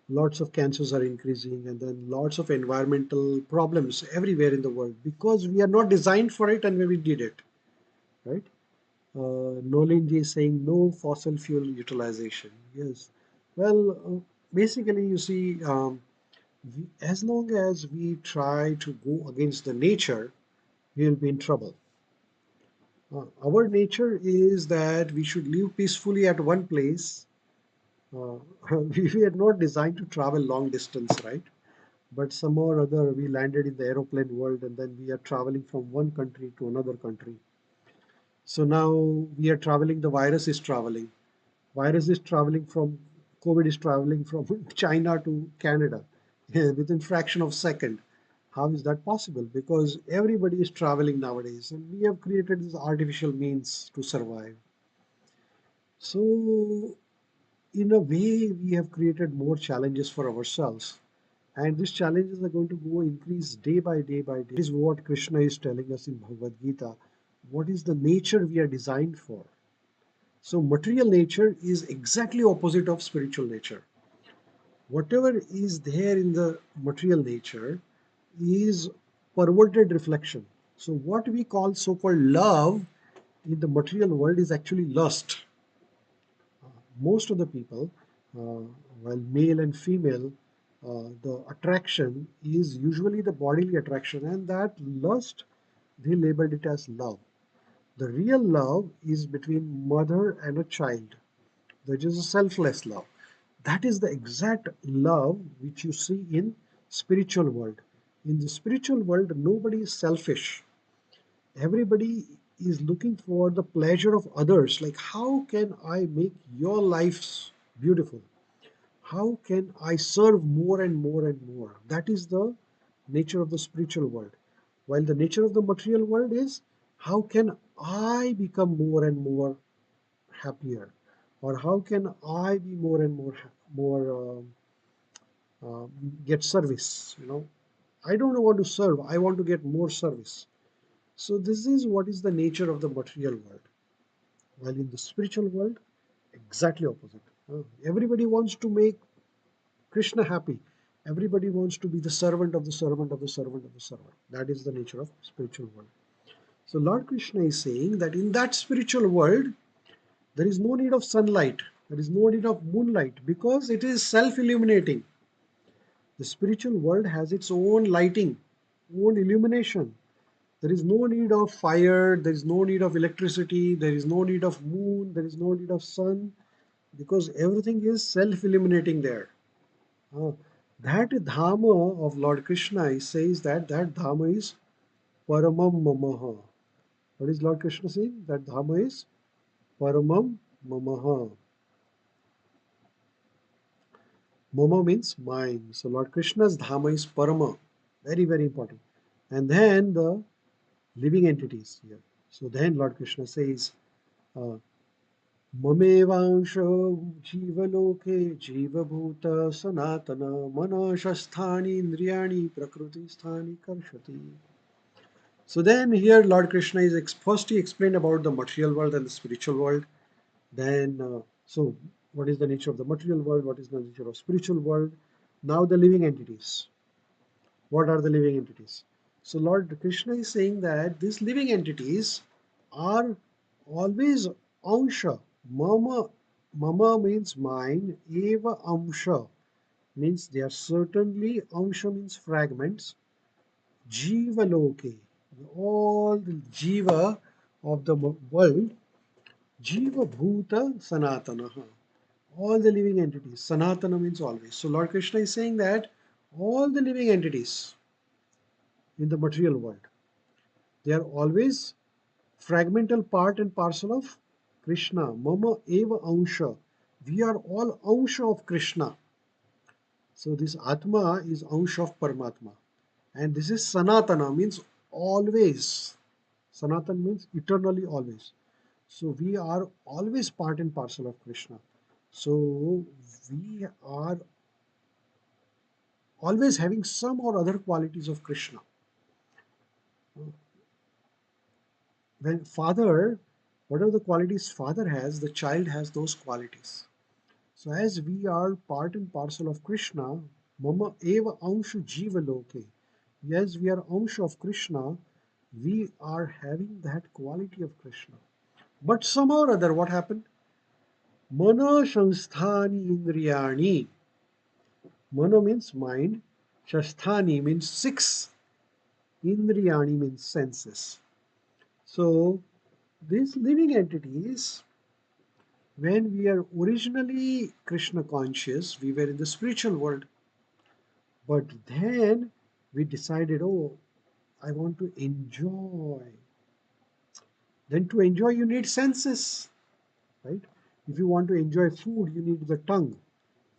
Lots of cancers are increasing, and then lots of environmental problems everywhere in the world because we are not designed for it, and we did it, right? Nolinji is saying no fossil fuel utilization. Yes. Well, basically, you see, as long as we try to go against the nature, we will be in trouble. Our nature is that we should live peacefully at one place. Uh, we are not designed to travel long distance, right? But somehow or other, we landed in the aeroplane world and then we are traveling from one country to another country. So now we are traveling, the virus is traveling. Virus is traveling from, COVID is traveling from China to Canada within fraction of second. How is that possible? Because everybody is traveling nowadays and we have created these artificial means to survive. So in a way, we have created more challenges for ourselves. And these challenges are going to go increase day by day by day. This is what Krishna is telling us in Bhagavad Gita. What is the nature we are designed for? So material nature is exactly opposite of spiritual nature. Whatever is there in the material nature is perverted reflection. So what we call so-called love in the material world is actually lust. Most of the people, while male and female, the attraction is usually the bodily attraction, and that lust, they labeled it as love. The real love is between mother and a child. That is a selfless love. That is the exact love which you see in spiritual world. In the spiritual world, nobody is selfish. Everybody is looking for the pleasure of others. Like, how can I make your lives beautiful? How can I serve more and more and more? That is the nature of the spiritual world. While the nature of the material world is, how can I become more and more happier? Or how can I be more and more get service? I don't want to serve. I want to get more service. So this is what is the nature of the material world. While in the spiritual world, exactly opposite. Everybody wants to make Krishna happy. Everybody wants to be the servant of the servant of the servant of the servant. That is the nature of spiritual world. So Lord Krishna is saying that in that spiritual world, there is no need of sunlight. There is no need of moonlight because it is self-illuminating. The spiritual world has its own lighting, own illumination. There is no need of fire, there is no need of electricity, there is no need of moon, there is no need of sun, because everything is self-illuminating there. Uh, that Dhamma of Lord Krishna, he says that that Dhamma is Paramam Mamaha. What is Lord Krishna saying? That Dhamma is Paramam Mamaha. Mama means mine. So Lord Krishna's Dhamma is Parama. Very, very important. And then the living entities here. So then Lord Krishna says, uh, ममेवांशो जीवलोके जीवभूत Sanatan मनशस्थानि इंद्रियाणि प्रकृतिस्थानि कर्षति. So then here Lord Krishna is first he explained about the material world and the spiritual world. Then so what is the nature of the material world? What is the nature of spiritual world? Now the living entities. What are the living entities? So Lord Krishna is saying that these living entities are always amsha. Mama means mine, eva amsha means they are certainly, amsha means fragments, jiva loke, all the jiva of the world, jiva bhuta sanatana, all the living entities. Sanatana means always. So Lord Krishna is saying that all the living entities in the material world, they are always fragmental part and parcel of Krishna. Mama eva ansha. We are all ansha of Krishna. So this Atma is ansha of Paramatma. And this is Sanatana, means always. Sanatan means eternally always. So we are always part and parcel of Krishna. So we are always having some or other qualities of Krishna. When father, whatever the qualities father has, the child has those qualities. So as we are part and parcel of Krishna, mama eva anshu jiva loke. Yes, we are anshu of Krishna. We are having that quality of Krishna. But somehow or other, what happened? Mana shanstani indriyani. Mana means mind. Shasthani means six. Indriyani means senses. So these living entities, when we are originally Krishna conscious, we were in the spiritual world. But then we decided, oh, I want to enjoy. Then to enjoy, you need senses, right? If you want to enjoy food, you need the tongue.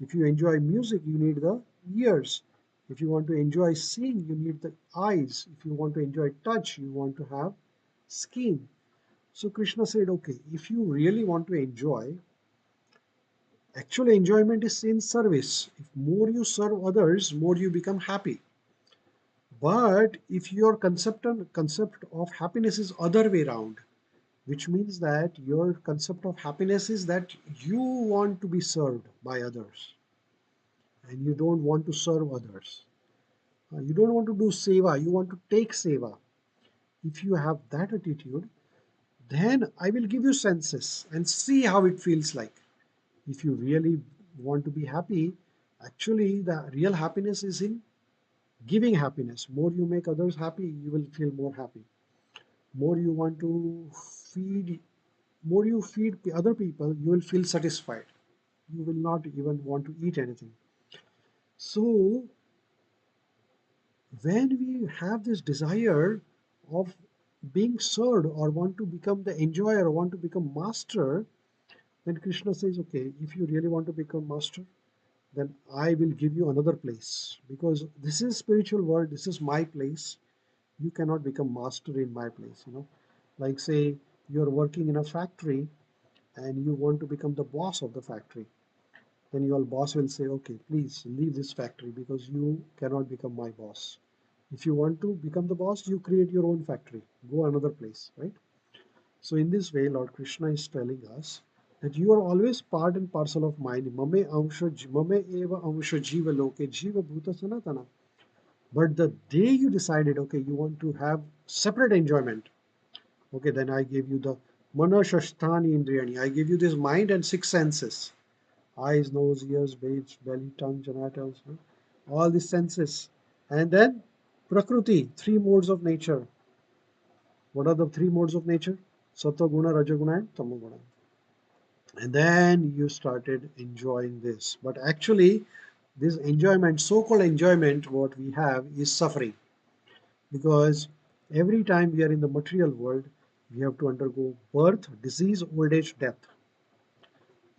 If you enjoy music, you need the ears. If you want to enjoy seeing, you need the eyes. If you want to enjoy touch, you want to have skin. So Krishna said, okay, if you really want to enjoy, actual enjoyment is in service. If more you serve others, more you become happy. But if your concept of happiness is other way around, which means that your concept of happiness is that you want to be served by others and you don't want to serve others. You don't want to do seva, you want to take seva. If you have that attitude, then I will give you senses and see how it feels like. If you really want to be happy, actually the real happiness is in giving happiness. More you make others happy, you will feel more happy. More you want to feed, more you feed other people, you will feel satisfied. You will not even want to eat anything. So when we have this desire of being served or want to become the enjoyer or want to become master, then Krishna says, okay, if you really want to become master, then I will give you another place, because this is spiritual world, this is my place. You cannot become master in my place, like say you're working in a factory and you want to become the boss of the factory, then your boss will say, okay, please leave this factory because you cannot become my boss. If you want to become the boss, you create your own factory, go another place, right? So in this way, Lord Krishna is telling us that you are always part and parcel of mine. Mame eva amsha jiva loke jiva bhuta sanatana. But the day you decided, okay, you want to have separate enjoyment, okay, then I gave you the mana shashtani indriyani. I give you this mind and six senses: eyes, nose, ears, base, belly, tongue, genitals, all these senses. And then Prakriti, three modes of nature. What are the three modes of nature? Sattva guna, Rajaguna, and Tamaguna. And then you started enjoying this. But actually, this enjoyment, so called enjoyment, what we have is suffering. Because every time we are in the material world, we have to undergo birth, disease, old age, death.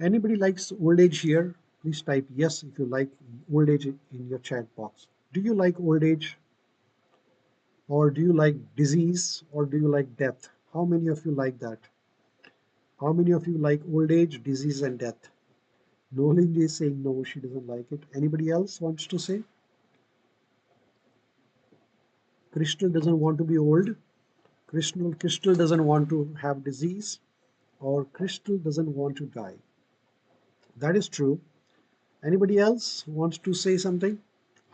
Anybody likes old age here? Please type yes if you like old age in your chat box. Do you like old age? Or do you like disease? Or do you like death? How many of you like that? How many of you like old age, disease, and death? Nolindy is saying no, she doesn't like it. Anybody else wants to say? Crystal doesn't want to be old. Crystal doesn't want to have disease. Or Crystal doesn't want to die. That is true. Anybody else wants to say something?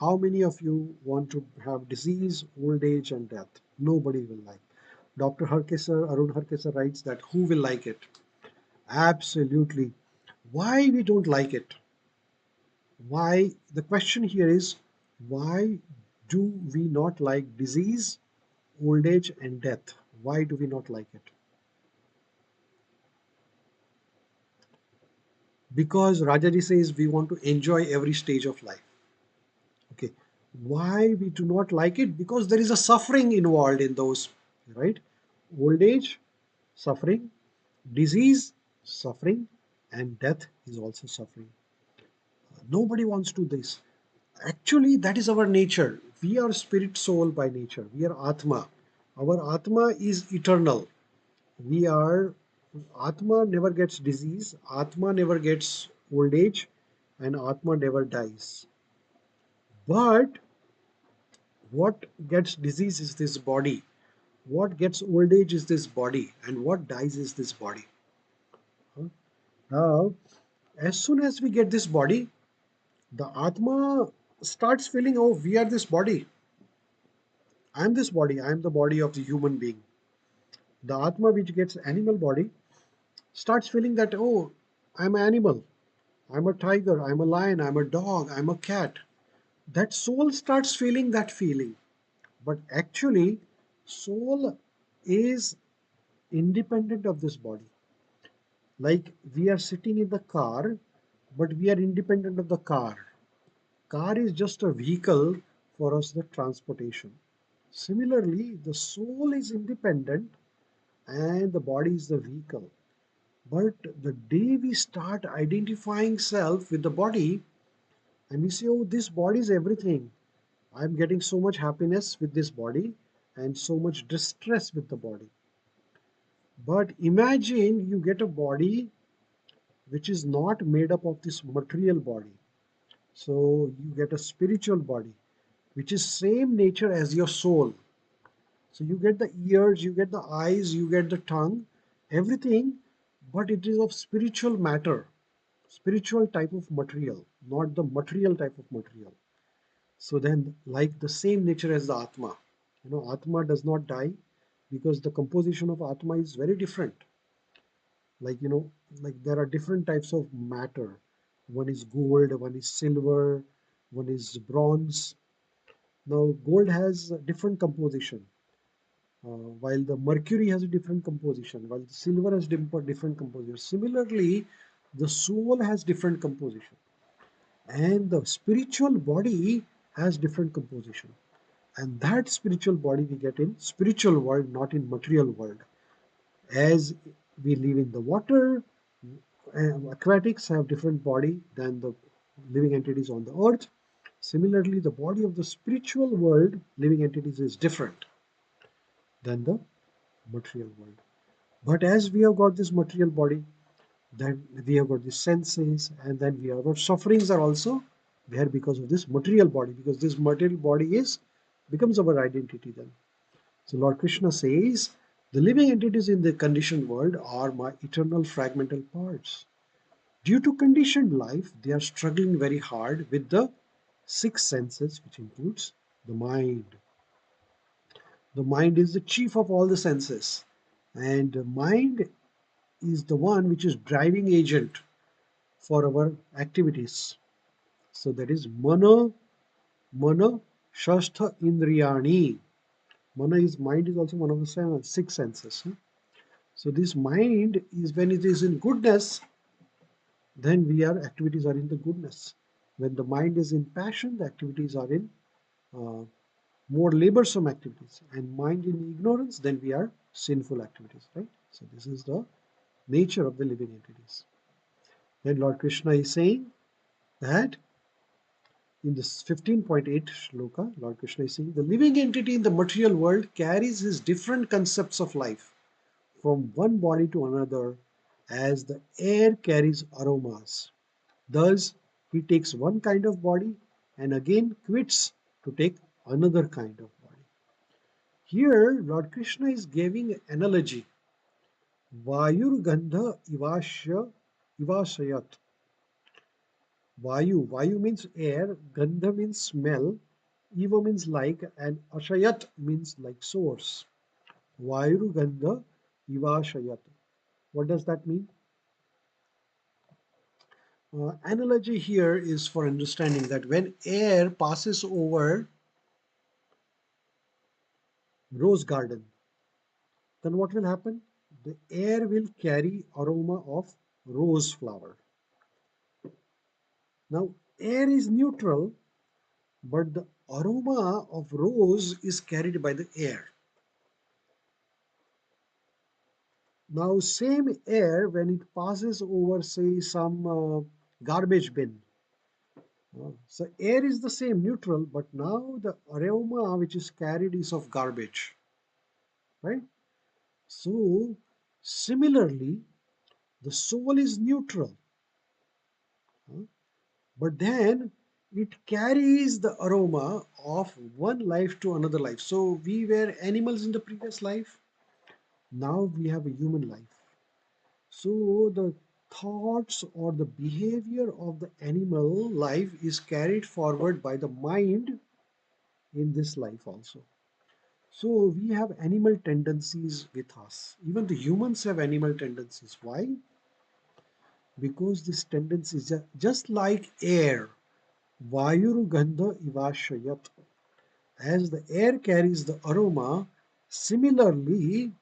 How many of you want to have disease, old age, and death? Nobody will like. Dr. Harkesar, Arun Harkesar writes that who will like it? Absolutely. Why we don't like it? Why? The question here is, why do we not like disease, old age, and death? Why do we not like it? Because Rajaji says we want to enjoy every stage of life. Okay. Why we do not like it? Because there is a suffering involved in those, right? Old age, suffering, disease, suffering, and death is also suffering. Nobody wants to do this. Actually, that is our nature. We are spirit soul by nature. We are Atma. Our Atma is eternal. We are Atma never gets disease, Atma never gets old age, and Atma never dies. But what gets disease is this body. What gets old age is this body, and what dies is this body. Huh? Now, as soon as we get this body, the Atma starts feeling, oh, we are this body. I am this body. I am the body of the human being. The Atma, which gets animal body, starts feeling that, oh, I'm an animal. I'm a tiger. I'm a lion. I'm a dog. I'm a cat. That soul starts feeling that feeling. But actually, soul is independent of this body. Like we are sitting in the car, but we are independent of the car. Car is just a vehicle for us the transportation. Similarly, the soul is independent and the body is the vehicle. But the day we start identifying self with the body and we say, oh, this body is everything. I'm getting so much happiness with this body and so much distress with the body. But imagine you get a body which is not made up of this material body. So you get a spiritual body, which is same nature as your soul. So you get the ears, you get the eyes, you get the tongue, everything, but it is of spiritual matter, spiritual type of material, not the material type of material. So then, like the same nature as the Atma, Atma does not die because the composition of Atma is very different. Like, like there are different types of matter. One is gold, one is silver, one is bronze. Now, gold has a different composition, while the mercury has a different composition, while the silver has different composition. Similarly, the soul has different composition, and the spiritual body has different composition. And that spiritual body we get in spiritual world, not in material world. As we live in the water, aquatics have different body than the living entities on the earth. Similarly, the body of the spiritual world, living entities, is different than the material world. But as we have got this material body, then we have got the senses, and then we have got sufferings are also there because of this material body, because this material body is becomes our identity then. So Lord Krishna says, the living entities in the conditioned world are my eternal fragmental parts. Due to conditioned life, they are struggling very hard with the six senses, which includes the mind. The mind is the chief of all the senses, and the mind is the one which is driving agent for our activities. So that is mana, shastha indriyani. Mana is mind is also one of the six senses. So this mind is when it is in goodness, then we are activities are in the goodness. When the mind is in passion, the activities are in uh, more laborsome activities, and mind in ignorance, then we are sinful activities, right? So this is the nature of the living entities. Then Lord Krishna is saying that in this 15.8 shloka, Lord Krishna is saying the living entity in the material world carries his different concepts of life from one body to another as the air carries aromas. Thus, he takes one kind of body and again quits to take another kind of body. Here, Lord Krishna is giving an analogy. Vayur gandha ivashayat. Vayu means air, Gandha means smell, Eva means like, and Ashayat means like source. Vayuru Gandha Ivashayat. What does that mean? Analogy here is for understanding that when air passes over rose garden, then what will happen? The air will carry aroma of rose flower. Now, air is neutral, but the aroma of rose is carried by the air. Now, same air, when it passes over, say, some garbage bin. So, air is the same, neutral, but now the aroma which is carried is of garbage, right? So, similarly, the soul is neutral, uh, but then it carries the aroma of one life to another life. So, we were animals in the previous life, now we have a human life. So the thoughts or the behavior of the animal life is carried forward by the mind in this life also. So we have animal tendencies with us. Even the humans have animal tendencies. Why? Because this tendency is just like air. Vayuru gandha ivashayat. As the air carries the aroma, similarly,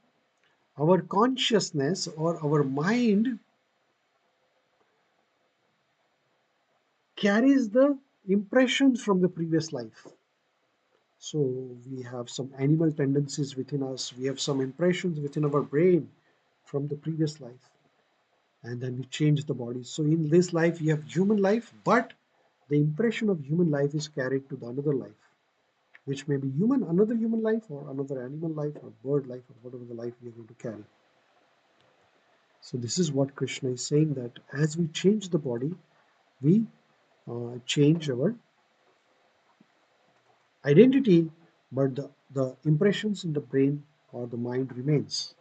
our consciousness or our mind carries the impressions from the previous life. So we have some animal tendencies within us, we have some impressions within our brain from the previous life, and then we change the body. So in this life, we have human life, but the impression of human life is carried to the another life, which may be human, another human life, or another animal life, or bird life, or whatever the life we are going to carry. So this is what Krishna is saying, that as we change the body, we change our identity, but the impressions in the brain or the mind remains.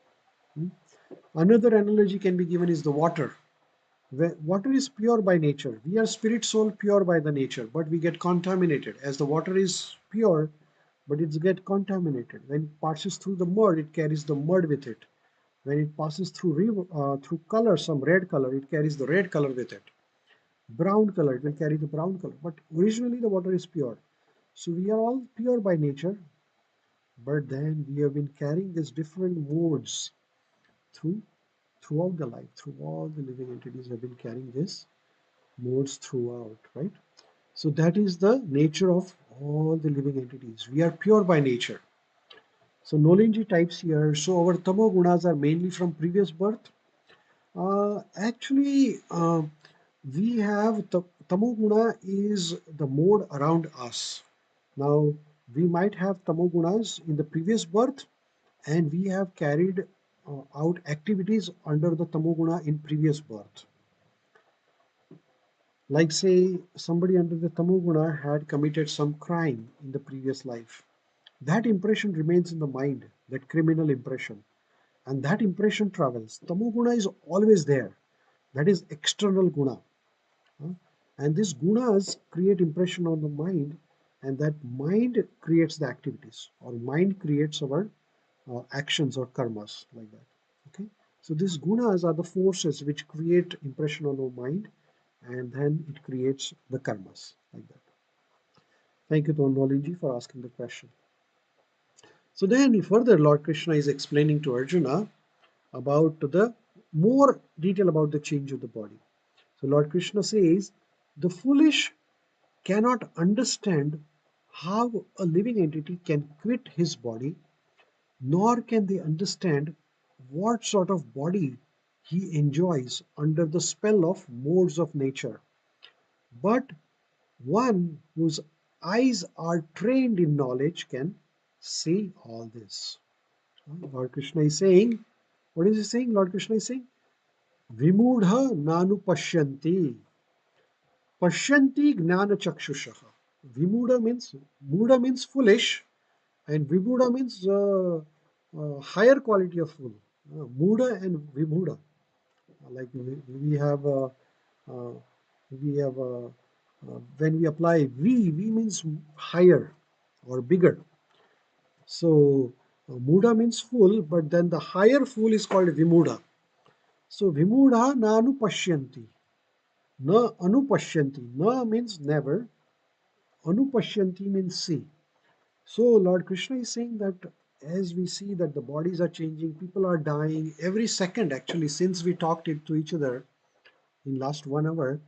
Hmm? Another analogy can be given is the water. Water is pure by nature. We are spirit soul pure by the nature, but we get contaminated. As the water is pure, but it gets contaminated. When it passes through the mud, it carries the mud with it. When it passes through through color, some red color, it carries the red color with it. Brown color, it will carry the brown color. But originally the water is pure. So we are all pure by nature, but then we have been carrying these different modes through throughout the life, through all the living entities have been carrying this modes throughout, right? So that is the nature of all the living entities. We are pure by nature. So Nolinji types here. So our tamo gunas are mainly from previous birth. Actually, we have tamo guna is the mode around us. Now we might have tamo gunas in the previous birth, and we have carried out activities under the tamoguna in previous birth. Like say somebody under the tamoguna had committed some crime in the previous life. That impression remains in the mind, that criminal impression, and that impression travels. Tamoguna is always there. That is external guna. huh? And these gunas create impression on the mind, and that mind creates the activities, or mind creates our actions or karmas, like that. Okay, so these gunas are the forces which create impression on our mind, and then it creates the karmas, like that. Thank you, Tonoliji, for asking the question. So then further, Lord Krishna is explaining to Arjuna about the more detail about the change of the body. So Lord Krishna says, the foolish cannot understand how a living entity can quit his body, nor can they understand what sort of body he enjoys under the spell of modes of nature. But one whose eyes are trained in knowledge can see all this. Lord Krishna is saying, what is he saying? Lord Krishna is saying, Vimudha nanu pashyanti. Pashyanti gnana chakshushaha. Muda means foolish, and Vibhuda means higher quality of fool. Muda and Vibhuda. Like we have uh, we have When we apply V means higher or bigger. So Muda means full, but then the higher full is called Vimuda. So Vimuda na anupashyanti. Na anupashyanti. Na means never. Anupashyanti means see. So Lord Krishna is saying that as we see that the bodies are changing, people are dying every second actually since we talked it to each other in last 1 hour,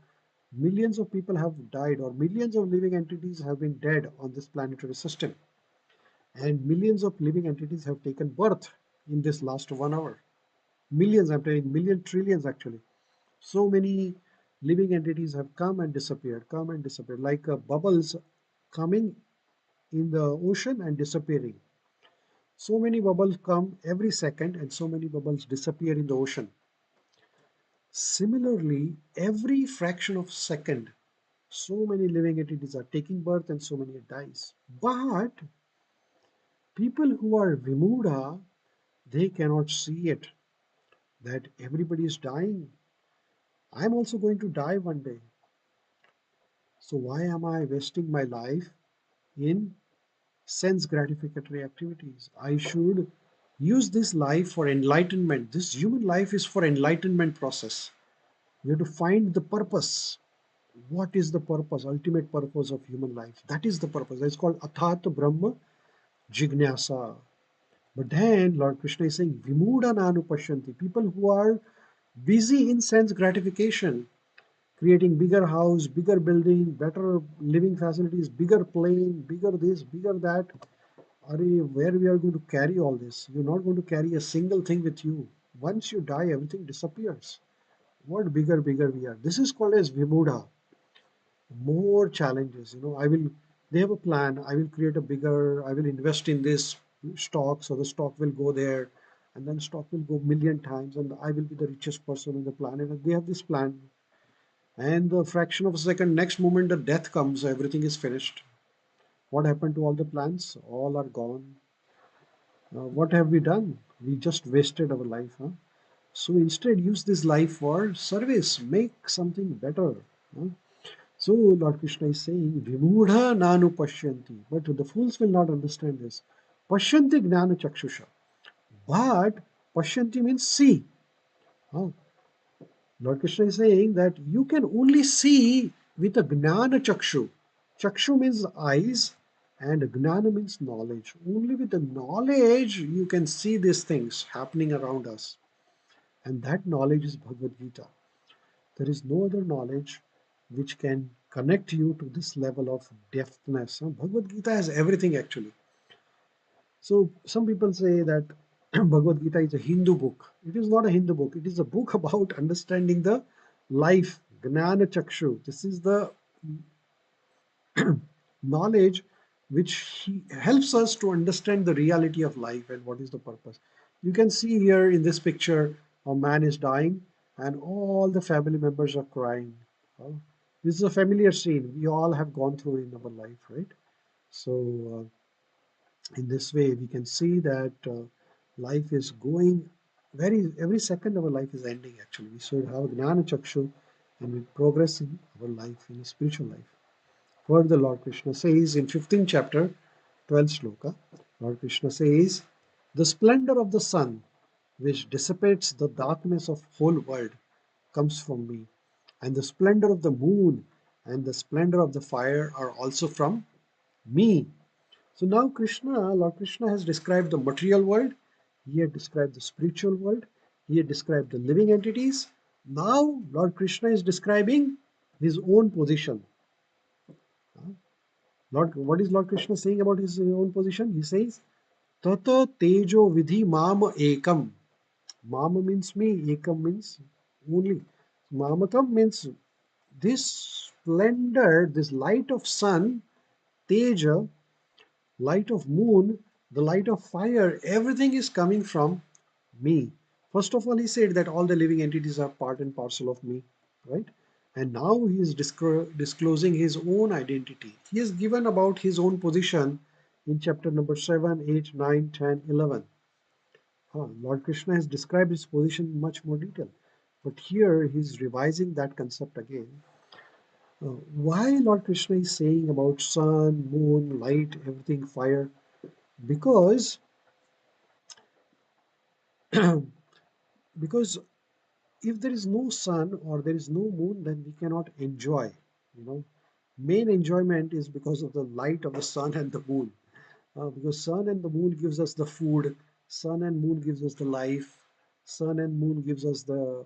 millions of people have died or millions of living entities have been dead on this planetary system. And millions of living entities have taken birth in this last 1 hour. Millions, I'm telling million trillions actually. So many living entities have come and disappeared, like bubbles coming in the ocean and disappearing. So many bubbles come every second and so many bubbles disappear in the ocean. Similarly, every fraction of second, so many living entities are taking birth and so many dies. But people who are Vimuda, they cannot see it, that everybody is dying. I'm also going to die one day. So why am I wasting my life in sense gratificatory activities? I should use this life for enlightenment. This human life is for enlightenment process. We have to find the purpose. What is the purpose, ultimate purpose of human life? That is the purpose. It's called Athat Brahma Jignasa. But then Lord Krishna is saying, Vimuda Nanu Pashanti, people who are busy in sense gratification, creating bigger house, bigger building, better living facilities, bigger plane, bigger this, bigger that. Are where we are going to carry all this? You're not going to carry a single thing with you. Once you die, everything disappears. What bigger we are? This is called as Vimuda. More challenges. I will, they have a plan. I will create a bigger, I will invest in this stock, so the stock will go there, and then stock will go million times, and I will be the richest person on the planet. And they have this plan. And the fraction of a second, next moment the death comes, everything is finished. What happened to all the plans? All are gone. What have we done? We just wasted our life, huh? So instead, use this life for service, make something better. Huh? So Lord Krishna is saying, Vimudha nanu pashyanti. But the fools will not understand this. Pashyanti gnana chakshusha. But pashyanti means see. Huh? Lord Krishna is saying that you can only see with a gnana chakshu. Chakshu means eyes and gnana means knowledge. Only with the knowledge you can see these things happening around us. And that knowledge is Bhagavad Gita. There is no other knowledge which can connect you to this level of depthness. Bhagavad Gita has everything actually. So some people say that Bhagavad Gita is a Hindu book. It is not a Hindu book. It is a book about understanding the life, Gnana Chakshu. This is the knowledge which helps us to understand the reality of life and what is the purpose. You can see here in this picture, a man is dying and all the family members are crying. Uh, this is a familiar scene. We all have gone through in our life, right? So, in this way, we can see that life is going every second of our life is ending actually. We should have Gnana Chakshu and we progress in our life, in spiritual life. Further, Lord Krishna says in 15th chapter, 12th sloka, Lord Krishna says, the splendor of the sun, which dissipates the darkness of whole world, comes from me. And the splendor of the moon and the splendor of the fire are also from me. So now Lord Krishna has described the material world, he had described the spiritual world, he had described the living entities. Now Lord Krishna is describing his own position. What is Lord Krishna saying about his own position? He says, Tata Tejo Vidhi Mama Ekam. Mama means me, Ekam means only. Mamakam means this splendor, this light of sun, Teja, light of moon, the light of fire, everything is coming from me. First of all, he said that all the living entities are part and parcel of me, right? And now he is disclosing his own identity. He has given about his own position in chapter number 7, 8, 9, 10, 11. Lord Krishna has described his position in much more detail. But here he is revising that concept again. Why Lord Krishna is saying about sun, moon, light, everything, fire? Because because if there is no sun or there is no moon, then we cannot enjoy. You know, main enjoyment is because of the light of the sun and the moon. Because sun and the moon gives us the food, sun and moon gives us the life, sun and moon gives us the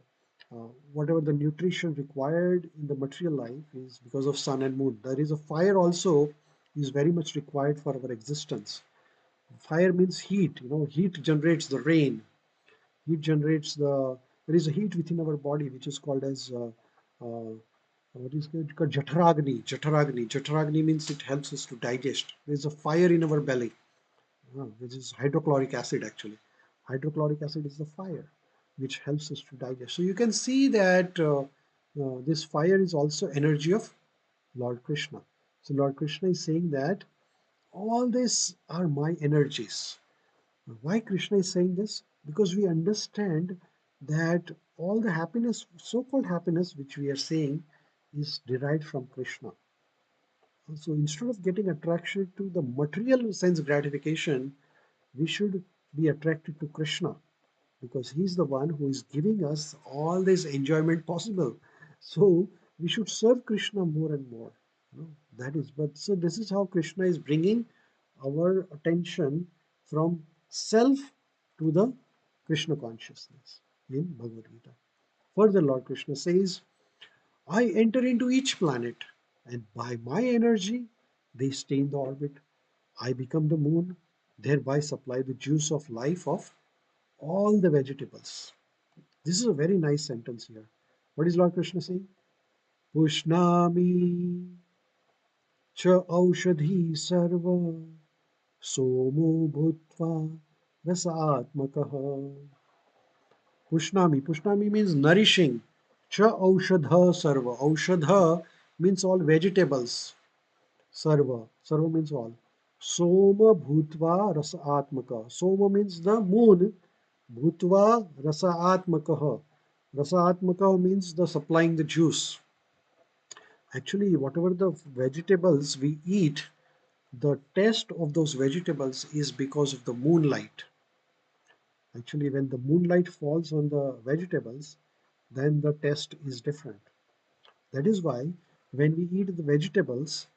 whatever the nutrition required in the material life is because of sun and moon. There is a fire also is very much required for our existence. Fire means heat. Heat generates the rain. Heat generates there is a heat within our body which is called as what is it called? Jataragni. Jataragni means it helps us to digest. There is a fire in our belly, which is hydrochloric acid actually. Hydrochloric acid is the fire which helps us to digest. So you can see that this fire is also energy of Lord Krishna. So Lord Krishna is saying that all these are my energies. Why Krishna is saying this? Because we understand that all the happiness, so-called happiness, which we are saying, is derived from Krishna. So instead of getting attraction to the material sense gratification, we should be attracted to Krishna because he's the one who is giving us all this enjoyment possible. So we should serve Krishna more and more. That is, but so this is how Krishna is bringing our attention from self to the Krishna consciousness in Bhagavad Gita. Further, Lord Krishna says, I enter into each planet, and by my energy, they stay in the orbit. I become the moon, thereby supply the juice of life of all the vegetables. This is a very nice sentence here. What is Lord Krishna saying? Pushnami cha aushadhi sarva somo bhutva rasatmakaha. Pushnami. Pushnami means nourishing. Cha aushadha sarva. Aushadha means all vegetables. Sarva. Sarva means all. Soma bhutva rasa atmaka. Soma means the moon. Bhutva rasa atmakaha. Rasa atmaka means the supplying the juice. Actually, whatever the vegetables we eat, the taste of those vegetables is because of the moonlight. Actually, when the moonlight falls on the vegetables, then the taste is different. That is why when we eat the vegetables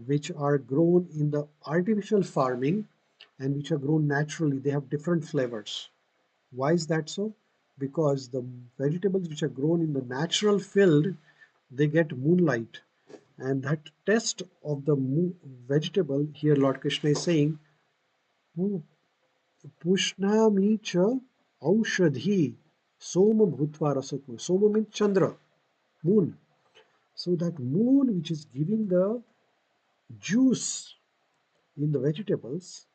which are grown in the artificial farming and which are grown naturally, they have different flavors. Why is that so? Because the vegetables which are grown in the natural field, they get moonlight. And that taste of the vegetable, here Lord Krishna is saying, Pushnami cha aushadhi soma bhutva rasatma. Soma means Chandra, moon. So that moon which is giving the juice in the vegetables,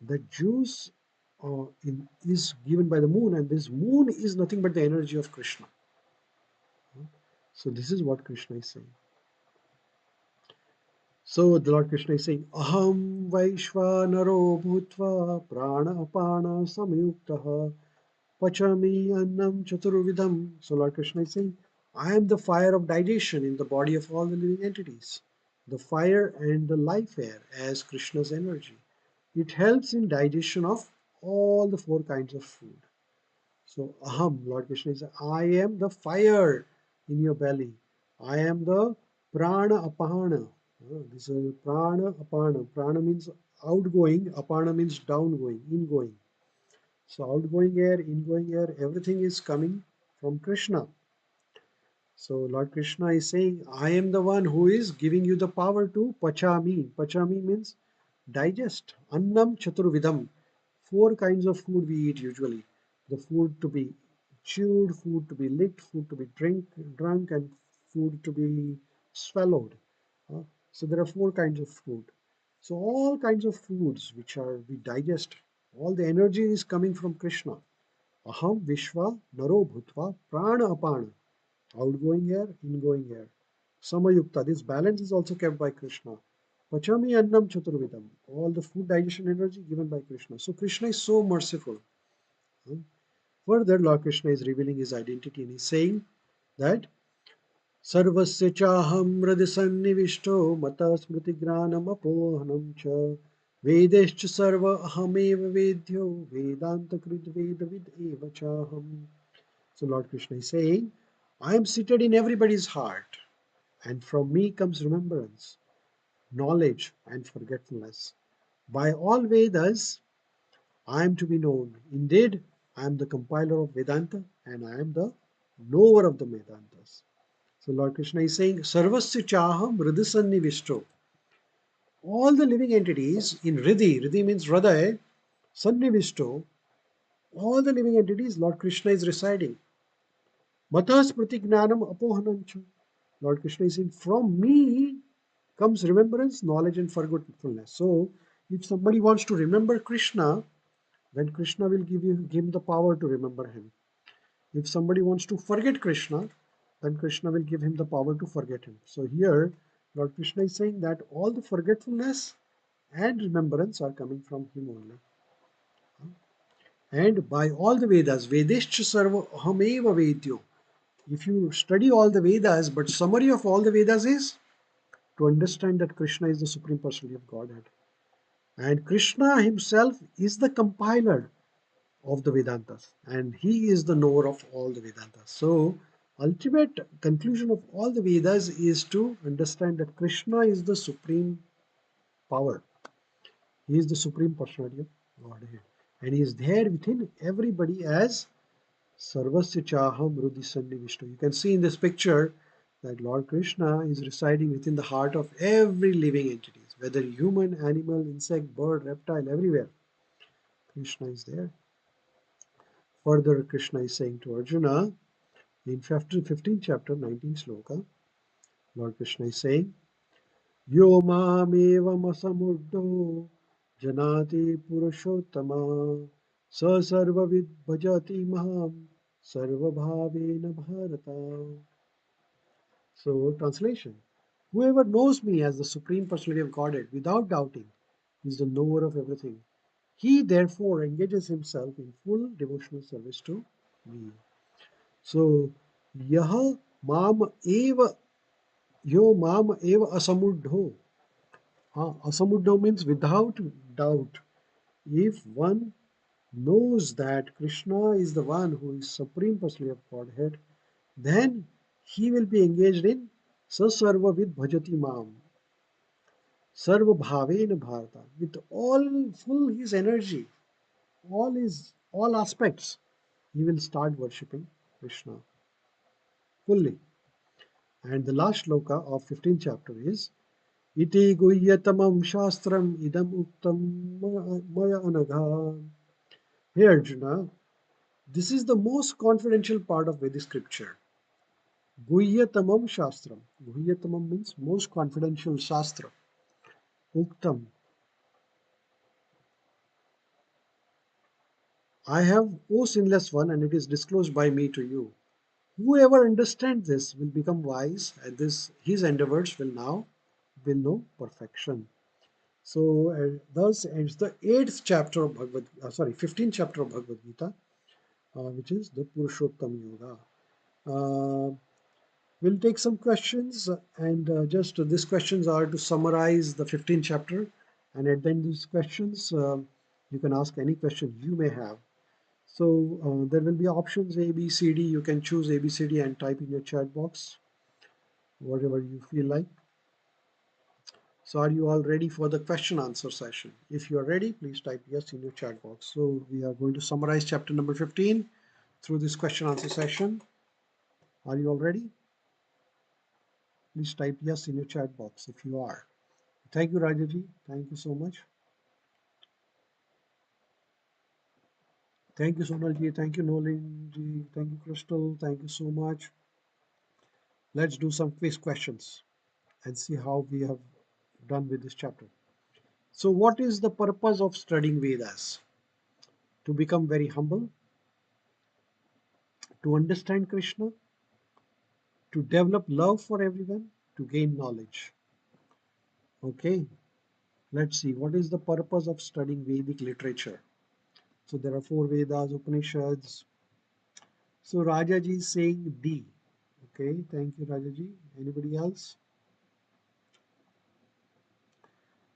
that juice is given by the moon, and this moon is nothing but the energy of Krishna. So this is what Krishna is saying. So the Lord Krishna is saying, Aham Vaishvanaro Bhutva Prana Apana Samyuktaha Pachami Annam Chaturvidham. So Lord Krishna is saying, I am the fire of digestion in the body of all the living entities, the fire and the life air as Krishna's energy. It helps in digestion of all the four kinds of food. So Aham, Lord Krishna is, I am the fire in your belly. I am the Prana Apana. This is Prana Apana. Prana means outgoing, Apana means downgoing, ingoing. So outgoing air, ingoing air, everything is coming from Krishna. So Lord Krishna is saying, I am the one who is giving you the power to pachami. Pachami means digest. Annam chaturvidham. Four kinds of food we eat usually. The food to be chewed, food to be licked, food to be drunk, and food to be swallowed. So there are four kinds of food. So all kinds of foods which are we digest, all the energy is coming from Krishna. Aham Vishwa Naro Bhutva Prana Apana. Outgoing air, ingoing air. Samayukta. This balance is also kept by Krishna. Pachami Annam Chaturvidam. All the food digestion energy given by Krishna. So Krishna is so merciful. Further, Lord Krishna is revealing his identity and he's saying that सर्वस्य चाहं हृदि सन्निविष्टो मतः स्मृतिज्ञानमपोहनं च वेदैश्च सर्व अहमेव वेद्यो वेदान्तकृद् वेदविद् एव चाहम्. So Lord Krishna is saying, I am seated in everybody's heart, and from me comes remembrance, knowledge, and forgetfulness. By all Vedas, I am to be known. Indeed, I am the compiler of Vedanta, and I am the knower of the Vedantas. So Lord Krishna is saying, Sarvasya Chaham Hridasannivishto. All the living entities in Riddhi means Hridaya, Sannivishto, all the living entities, Lord Krishna is residing. Matas Pratignanam Apohanancha. Lord Krishna is saying, from me comes remembrance, knowledge, and forgetfulness. So, if somebody wants to remember Krishna, then Krishna will give him the power to remember him. If somebody wants to forget Krishna, then Krishna will give him the power to forget him. So here, Lord Krishna is saying that all the forgetfulness and remembrance are coming from him only. And by all the Vedas, Vedeshcha Sarva Ahameva Vedyo. If you study all the Vedas, but summary of all the Vedas is to understand that Krishna is the Supreme Personality of Godhead. And Krishna himself is the compiler of the Vedantas, and he is the knower of all the Vedantas. So, ultimate conclusion of all the Vedas is to understand that Krishna is the supreme power. He is the supreme personality of Godhead, and he is there within everybody as Sarvasya Chaham Rudhi Sannivishto. You can see in this picture that Lord Krishna is residing within the heart of every living entity, whether human, animal, insect, bird, reptile, everywhere. Krishna is there. Further, Krishna is saying to Arjuna in 15th chapter, 19th sloka, Lord Krishna is saying, Yo mamevamassamuddo janati purushottama sa sarvavid bhajati maham sarvabhavena bharata. So, translation, whoever knows me as the Supreme Personality of Godhead without doubting is the knower of everything. He therefore engages himself in full devotional service to me. So, Yah Mam Eva Yo Mam Eva Asamuddho. Asamuddho means without doubt. If one knows that Krishna is the one who is Supreme Personality of Godhead, then he will be engaged in Sasarva with Bhajati Mam. Sarva Bhavena Bharata. With all full his energy, all aspects, he will start worshipping Krishna fully. And the last shloka of 15th chapter is Iti guhyatamam shastram idam uktam maya anagha. Here, Arjuna, this is the most confidential part of Vedic scripture. Guhyatamam shastram. Guhyatamam means most confidential shastra. Uktam. I have, O sinless one, and it is disclosed by me to you. Whoever understands this will become wise, and this his endeavors will know perfection. So thus ends the 15th chapter of Bhagavad Gita, which is the Purushottam Yoga. We'll take some questions, and just these questions are to summarize the 15th chapter. And at the end of these questions, you can ask any question you may have. So there will be options A, B, C, D. You can choose A, B, C, D and type in your chat box, whatever you feel like. So are you all ready for the question answer session? If you are ready, please type yes in your chat box. So we are going to summarize chapter number 15 through this question answer session. Are you all ready? Please type yes in your chat box if you are. Thank you, Rajaji. Thank you so much. Thank you, Sonalji. Thank you, Nolinji. Thank you, Crystal. Thank you so much. Let's do some quiz questions and see how we have done with this chapter. So, what is the purpose of studying Vedas? To become very humble, to understand Krishna, to develop love for everyone, to gain knowledge. Okay, let's see what is the purpose of studying Vedic literature. So, there are four Vedas, Upanishads. So, Rajaji is saying D. Okay, thank you, Rajaji. Anybody else?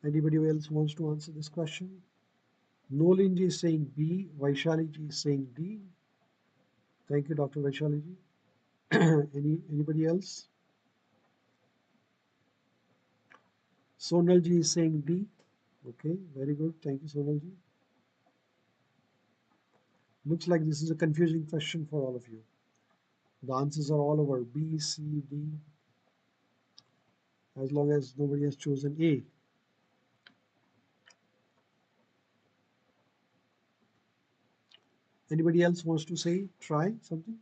Anybody else wants to answer this question? Nolinji is saying B. Vaishaliji is saying D. Thank you, Dr. Vaishaliji. Anybody else? Sonalji is saying D. Okay, very good. Thank you, Sonalji. Looks like this is a confusing question for all of you. The answers are all over B, C, D, as long as nobody has chosen A. Anybody else wants to say, try something?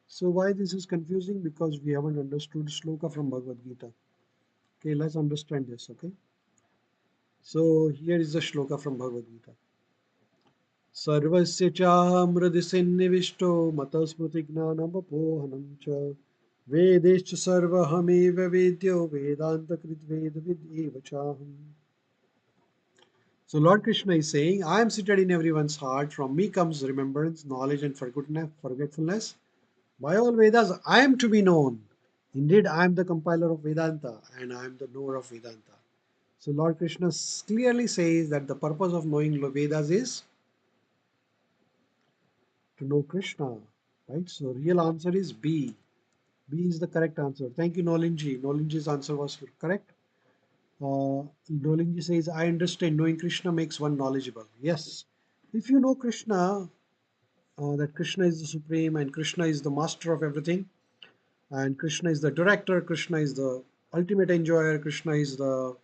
So why this is confusing? Because we haven't understood shloka from Bhagavad Gita. Okay, let's understand this, okay? So here is the shloka from Bhagavad Gita. सर्वस्य चामृदसिन्निविष्टो मतस्मृतिज्ञानमपोहनं च वेदैश्च सर्वहमेव वेद्यो वेदान्तकृद्वेदविद् एव चाहम्. So Lord Krishna is saying, I am seated in everyone's heart. From me comes remembrance, knowledge, and forgetfulness. By all Vedas, I am to be known. Indeed, I am the compiler of Vedanta, and I am the knower of Vedanta. So Lord Krishna clearly says that the purpose of knowing Vedas is to know Krishna, right? So real answer is B. B is the correct answer. Thank you, Nolinji. Nolinji's answer was correct. Nolinji says, I understand knowing Krishna makes one knowledgeable. Yes. If you know Krishna, that Krishna is the supreme and Krishna is the master of everything, and Krishna is the director, Krishna is the ultimate enjoyer, Krishna is the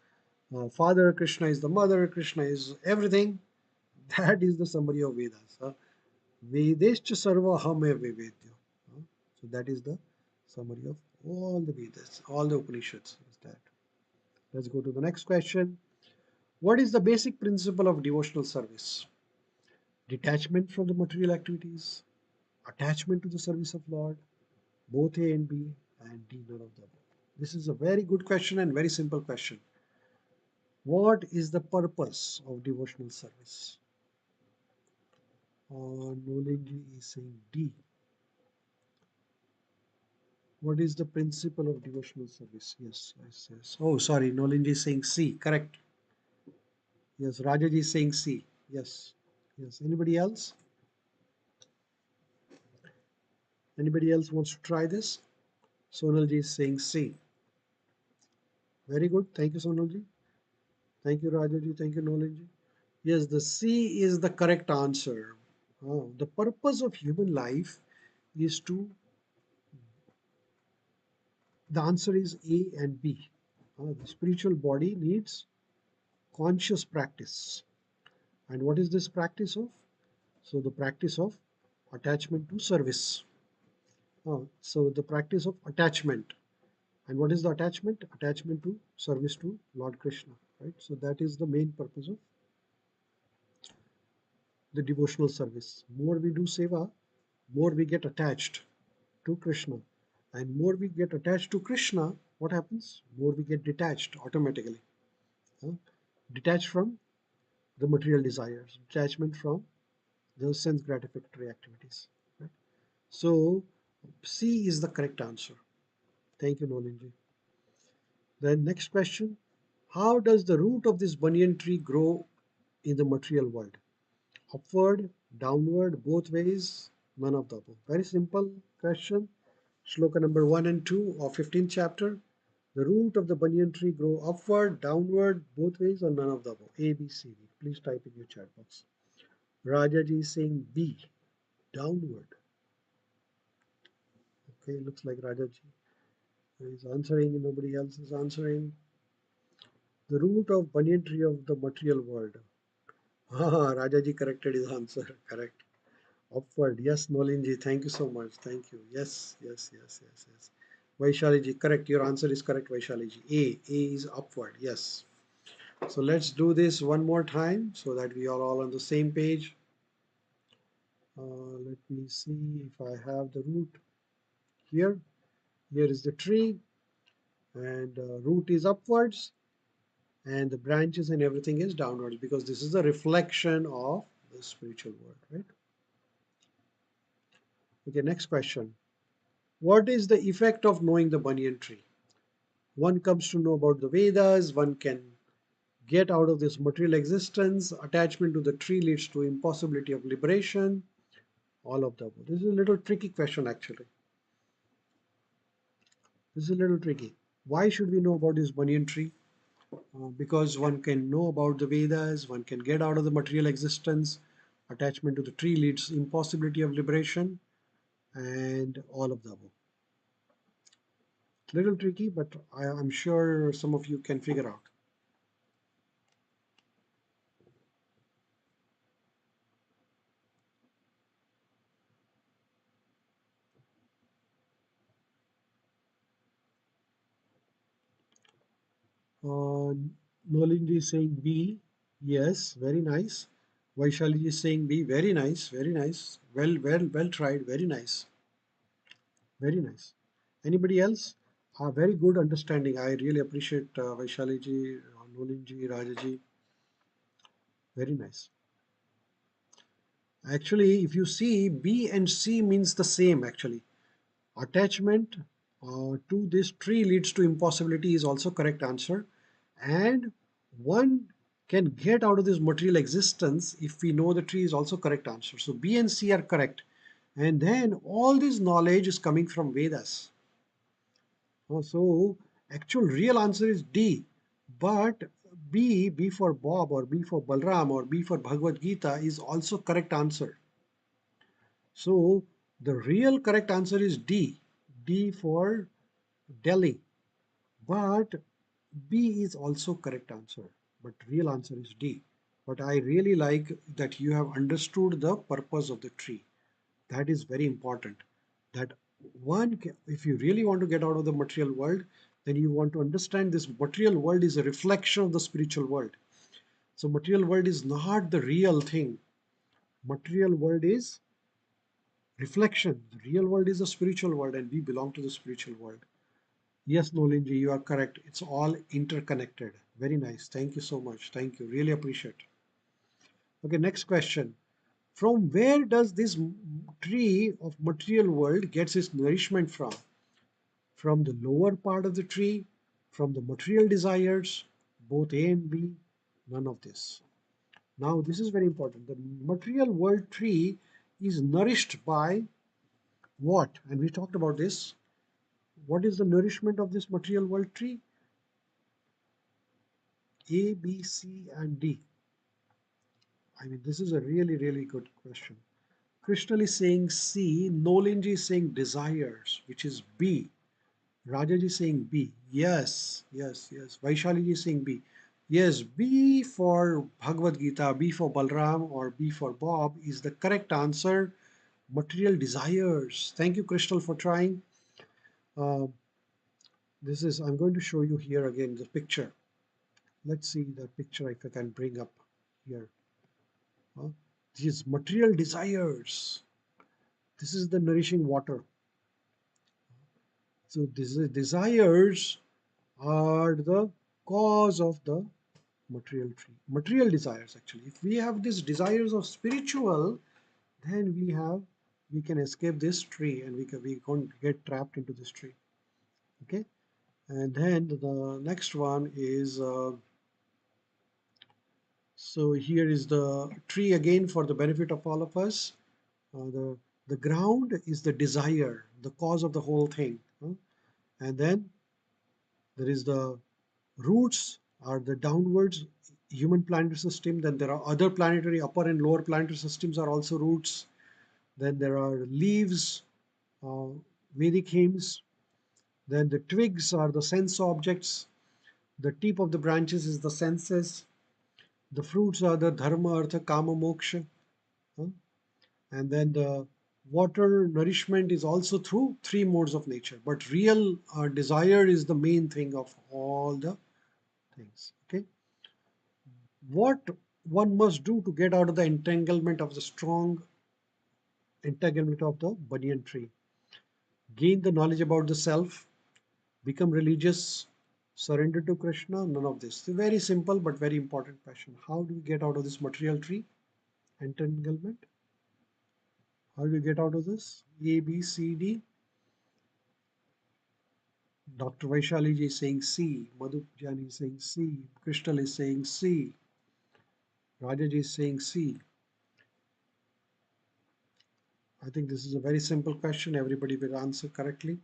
father, Krishna is the mother, Krishna is everything. That is the summary of Vedas. Vedescha sarva hame vivedyo. So that is the summary of all the Vedas, all the Upanishads. Is that. Let's go to the next question. What is the basic principle of devotional service? Detachment from the material activities, attachment to the service of Lord, both A and B, and D, none of the above. This is a very good question and very simple question. What is the purpose of devotional service? Nolinji is saying D. What is the principle of devotional service? Yes, yes, yes. Oh, sorry, Nolinji is saying C. Correct. Yes, Rajaji is saying C. Yes, yes. Anybody else? Anybody else wants to try this? Sonalji is saying C. Very good. Thank you, Sonalji. Thank you, Rajaji. Thank you, Nolinji. Yes, the C is the correct answer. The purpose of human life is to, the answer is A and B. The spiritual body needs conscious practice. And what is this practice of? So, the practice of attachment to service. So, the practice of attachment. And what is the attachment? Attachment to service to Lord Krishna. Right. So, that is the main purpose of the devotional service. More we do seva, more we get attached to Krishna. And more we get attached to Krishna, what happens? More we get detached automatically. Uh, Detached from the material desires, detachment from the sense gratificatory activities. Right? So C is the correct answer. Thank you, Nolinji. Then next question. How does the root of this banyan tree grow in the material world? Upward, downward, both ways, none of the above. Very simple question. Shloka number 1 and 2 of 15th chapter. The root of the banyan tree grow upward, downward, both ways, or none of the above. A, B, C, D. Please type in your chat box. Rajaji is saying B, downward. Okay, looks like Rajaji is answering, nobody else is answering. The root of banyan tree of the material world. Rajaji corrected his answer. Correct. Upward. Yes, Nolinji. Thank you so much. Thank you. Yes, yes, yes, yes, yes. Vaishaliji, correct. Your answer is correct, Vaishaliji. A is upward. Yes. So let's do this one more time so that we are all on the same page. Let me see if I have the root here. Here is the tree, and root is upwards, and the branches and everything is downwards because this is a reflection of the spiritual world, right? Okay, next question. What is the effect of knowing the banyan tree? One comes to know about the Vedas, one can get out of this material existence, attachment to the tree leads to impossibility of liberation, all of the above. This is a little tricky question actually. This is a little tricky. Why should we know about this banyan tree? Because one can know about the Vedas, one can get out of the material existence, attachment to the tree leads impossibility of liberation, and all of the above. Little tricky, but I'm sure some of you can figure out. Uh, Nolinji is saying B. Yes, very nice. Vaishali is saying B. Very nice, very nice. Well tried. Very nice, very nice. Anybody else? Very good understanding. I really appreciate Vaishali ji, Nolinji, Rajaji. Very nice. Actually, if you see, B and C means the same actually. Attachment to this tree leads to impossibility is also correct answer. And one can get out of this material existence if we know the tree is also correct answer. So B and C are correct. And then all this knowledge is coming from Vedas. So actual real answer is D. But B for Bob or B for Balram or B for Bhagavad Gita is also correct answer. So the real correct answer is D. D for Delhi. But B is also correct answer. But real answer is D. But I really like that you have understood the purpose of the tree. That is very important. That if you really want to get out of the material world, then you want to understand this material world is a reflection of the spiritual world. So material world is not the real thing. Material world is reflection. The real world is the spiritual world, and we belong to the spiritual world. Yes, Nolinji, you are correct. It's all interconnected. Very nice. Thank you so much. Thank you. Really appreciate. Okay, next question. From where does this tree of material world gets its nourishment from? From the lower part of the tree, from the material desires, both A and B, none of this. Now, this is very important. The material world tree is nourished by what? And we talked about this. What is the nourishment of this material world tree? A, B, C, and D. I mean, this is a really, really good question. Krishna is saying C, Nolinji is saying desires, which is B. Rajaji is saying B. Yes, yes, yes. Vaishali is saying B. Yes, B for Bhagavad Gita, B for Balram, or B for Bob is the correct answer. Material desires. Thank you, Crystal, for trying. Uh, I'm going to show you here again the picture. Let's see the picture if I can bring up here. Uh, these material desires. This is the nourishing water. So these desires are the cause of the material tree. Material desires actually. If we have these desires of spiritual, then we can escape this tree and we can't get trapped into this tree. Okay. And then the next one is so here is the tree again for the benefit of all of us. The ground is the desire, the cause of the whole thing. And then there is the roots are the downwards human planetary system. Then there are other planetary upper and lower planetary systems are also roots. Then there are leaves, uh, Vedic hymns. Then the twigs are the sense objects. The tip of the branches is the senses. The fruits are the dharma, artha, kama, moksha. huh? And then the water nourishment is also through three modes of nature. But real desire is the main thing of all the things. Okay. What one must do to get out of the entanglement of the strong entanglement of the banyan tree? Gain the knowledge about the self, become religious, surrender to Krishna? None of this. It's a very simple but very important question. How do we get out of this material tree entanglement? How do you get out of this? A, B, C, D. Dr. Vaishali ji is saying C. Madhu Jani is saying C. Crystal is saying C. Raja ji is saying C. I think this is a very simple question. Everybody will answer correctly.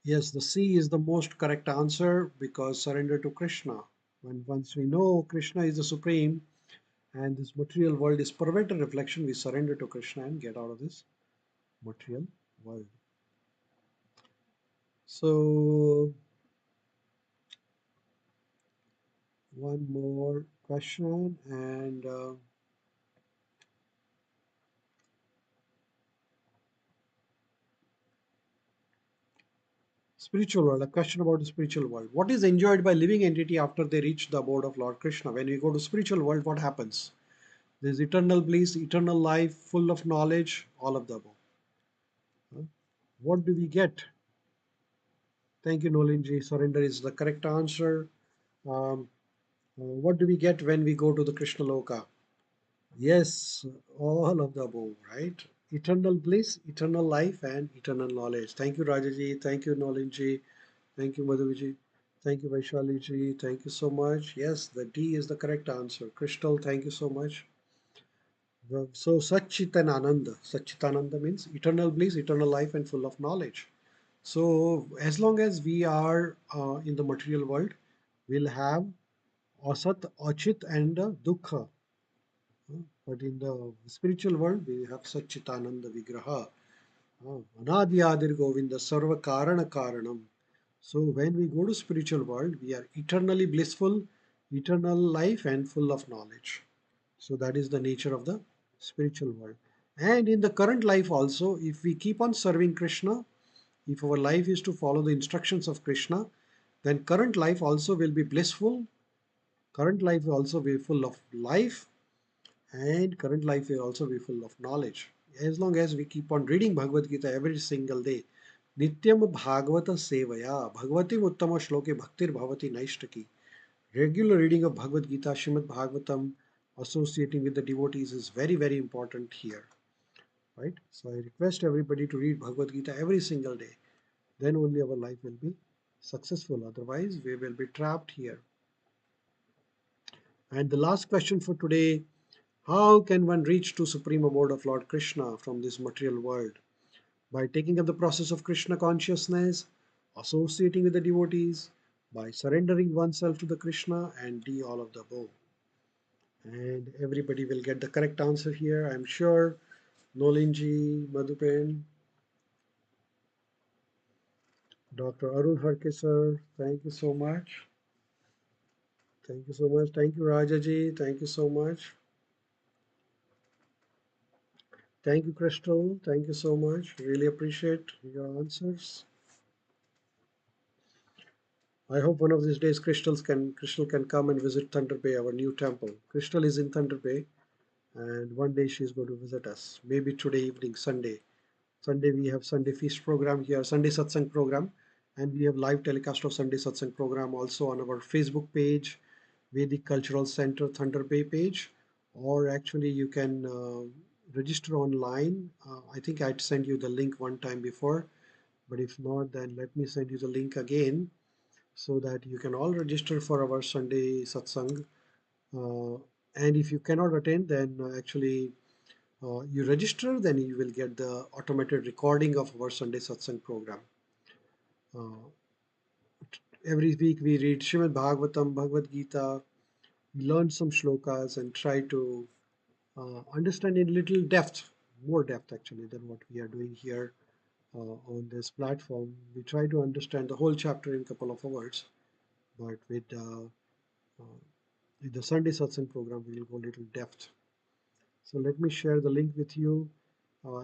Yes, the C is the most correct answer because surrender to Krishna. When once we know Krishna is the supreme and this material world is perverted reflection, we surrender to Krishna and get out of this material world. So one more question and spiritual world, a question about the spiritual world. What is enjoyed by living entity after they reach the abode of Lord Krishna? When we go to spiritual world, what happens? There's eternal bliss, eternal life, full of knowledge, all of the above. Huh? What do we get? Thank you, Nolinji. Surrender is the correct answer. What do we get when we go to the Krishna Loka? Yes, all of the above, right? Eternal bliss, eternal life, and eternal knowledge. Thank you, Rajaji. Thank you, Nolinji. Thank you, Madhuviji. Thank you, Vaishaliji. Thank you so much. Yes, the D is the correct answer. Crystal, thank you so much. So, Satchitananda. Satchitananda means eternal bliss, eternal life, and full of knowledge. So, as long as we are in the material world, we'll have Asat, Achit, and Dukha. But in the spiritual world, we have Satchitananda Vigraha. Anadyadir Govinda Sarva Karana Karanam. So when we go to spiritual world, we are eternally blissful, eternal life, and full of knowledge. So that is the nature of the spiritual world. And in the current life also, if we keep on serving Krishna, if our life is to follow the instructions of Krishna, then current life also will be blissful. Current life will also be full of life, and current life will also be full of knowledge. As long as we keep on reading Bhagavad Gita every single day, Nityam Bhagavata Sevaya, Bhagavati Uttama Shloke Bhaktir Bhavati Naishtaki. Regular reading of Bhagavad Gita, Srimad Bhagavatam, associating with the devotees is very, very important here. Right? So I request everybody to read Bhagavad Gita every single day. Then only our life will be successful. Otherwise, we will be trapped here. And the last question for today: how can one reach to supreme abode of Lord Krishna from this material world? By taking up the process of Krishna consciousness, associating with the devotees, by surrendering oneself to the Krishna, and D all of the above. And everybody will get the correct answer here, I'm sure. Nolinji, Madhupen, Dr. Arun Harke sir, thank you so much. Thank you so much. Thank you, Rajaji. Thank you so much. Thank you, Crystal. Thank you so much. Really appreciate your answers. I hope one of these days Crystal can come and visit Thunder Bay, our new temple. Crystal is in Thunder Bay, and one day she's going to visit us. Maybe today evening, Sunday. Sunday we have Sunday feast program here, Sunday Satsang program, and we have live telecast of Sunday Satsang program also on our Facebook page, Vedic Cultural Center Thunder Bay page, or actually you can register online. I think I'd sent you the link one time before, but if not, then let me send you the link again so that you can all register for our Sunday satsang. Uh, and if you cannot attend, then actually you register, then you will get the automated recording of our Sunday satsang program. Uh, every week we read Srimad Bhagavatam, Bhagavad Gita, we learn some shlokas and try to understand in little depth, more depth actually than what we are doing here on this platform. We try to understand the whole chapter in a couple of hours, but with the Sunday Satsang program, we will go a little depth. So let me share the link with you.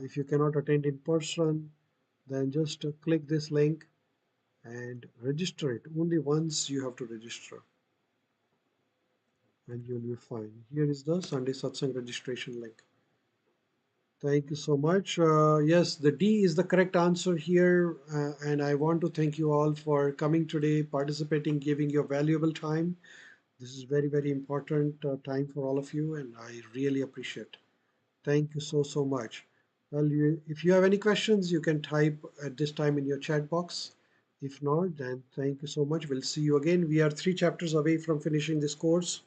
If you cannot attend in person, then just click this link and register it. Only once you have to register and you'll be fine. Here is the Sunday Satsang registration link. Thank you so much. Yes, the D is the correct answer here. And I want to thank you all for coming today, participating, giving your valuable time. This is very, very important time for all of you, and I really appreciate. Thank you so, so much. Well, if you have any questions, you can type at this time in your chat box. If not, then thank you so much. We'll see you again. We are 3 chapters away from finishing this course,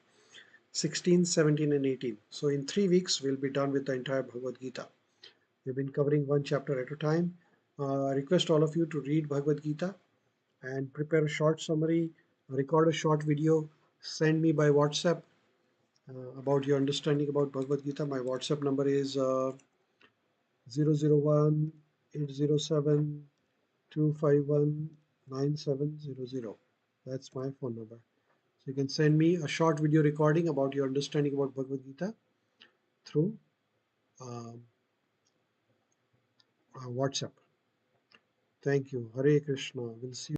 16, 17, and 18. So in 3 weeks, we'll be done with the entire Bhagavad Gita. We've been covering one chapter at a time. I request all of you to read Bhagavad Gita and prepare a short summary, record a short video, send me by WhatsApp about your understanding about Bhagavad Gita. My WhatsApp number is 001 That's my phone number. So you can send me a short video recording about your understanding about Bhagavad Gita through um, WhatsApp. Thank you. Hare Krishna. We'll see you.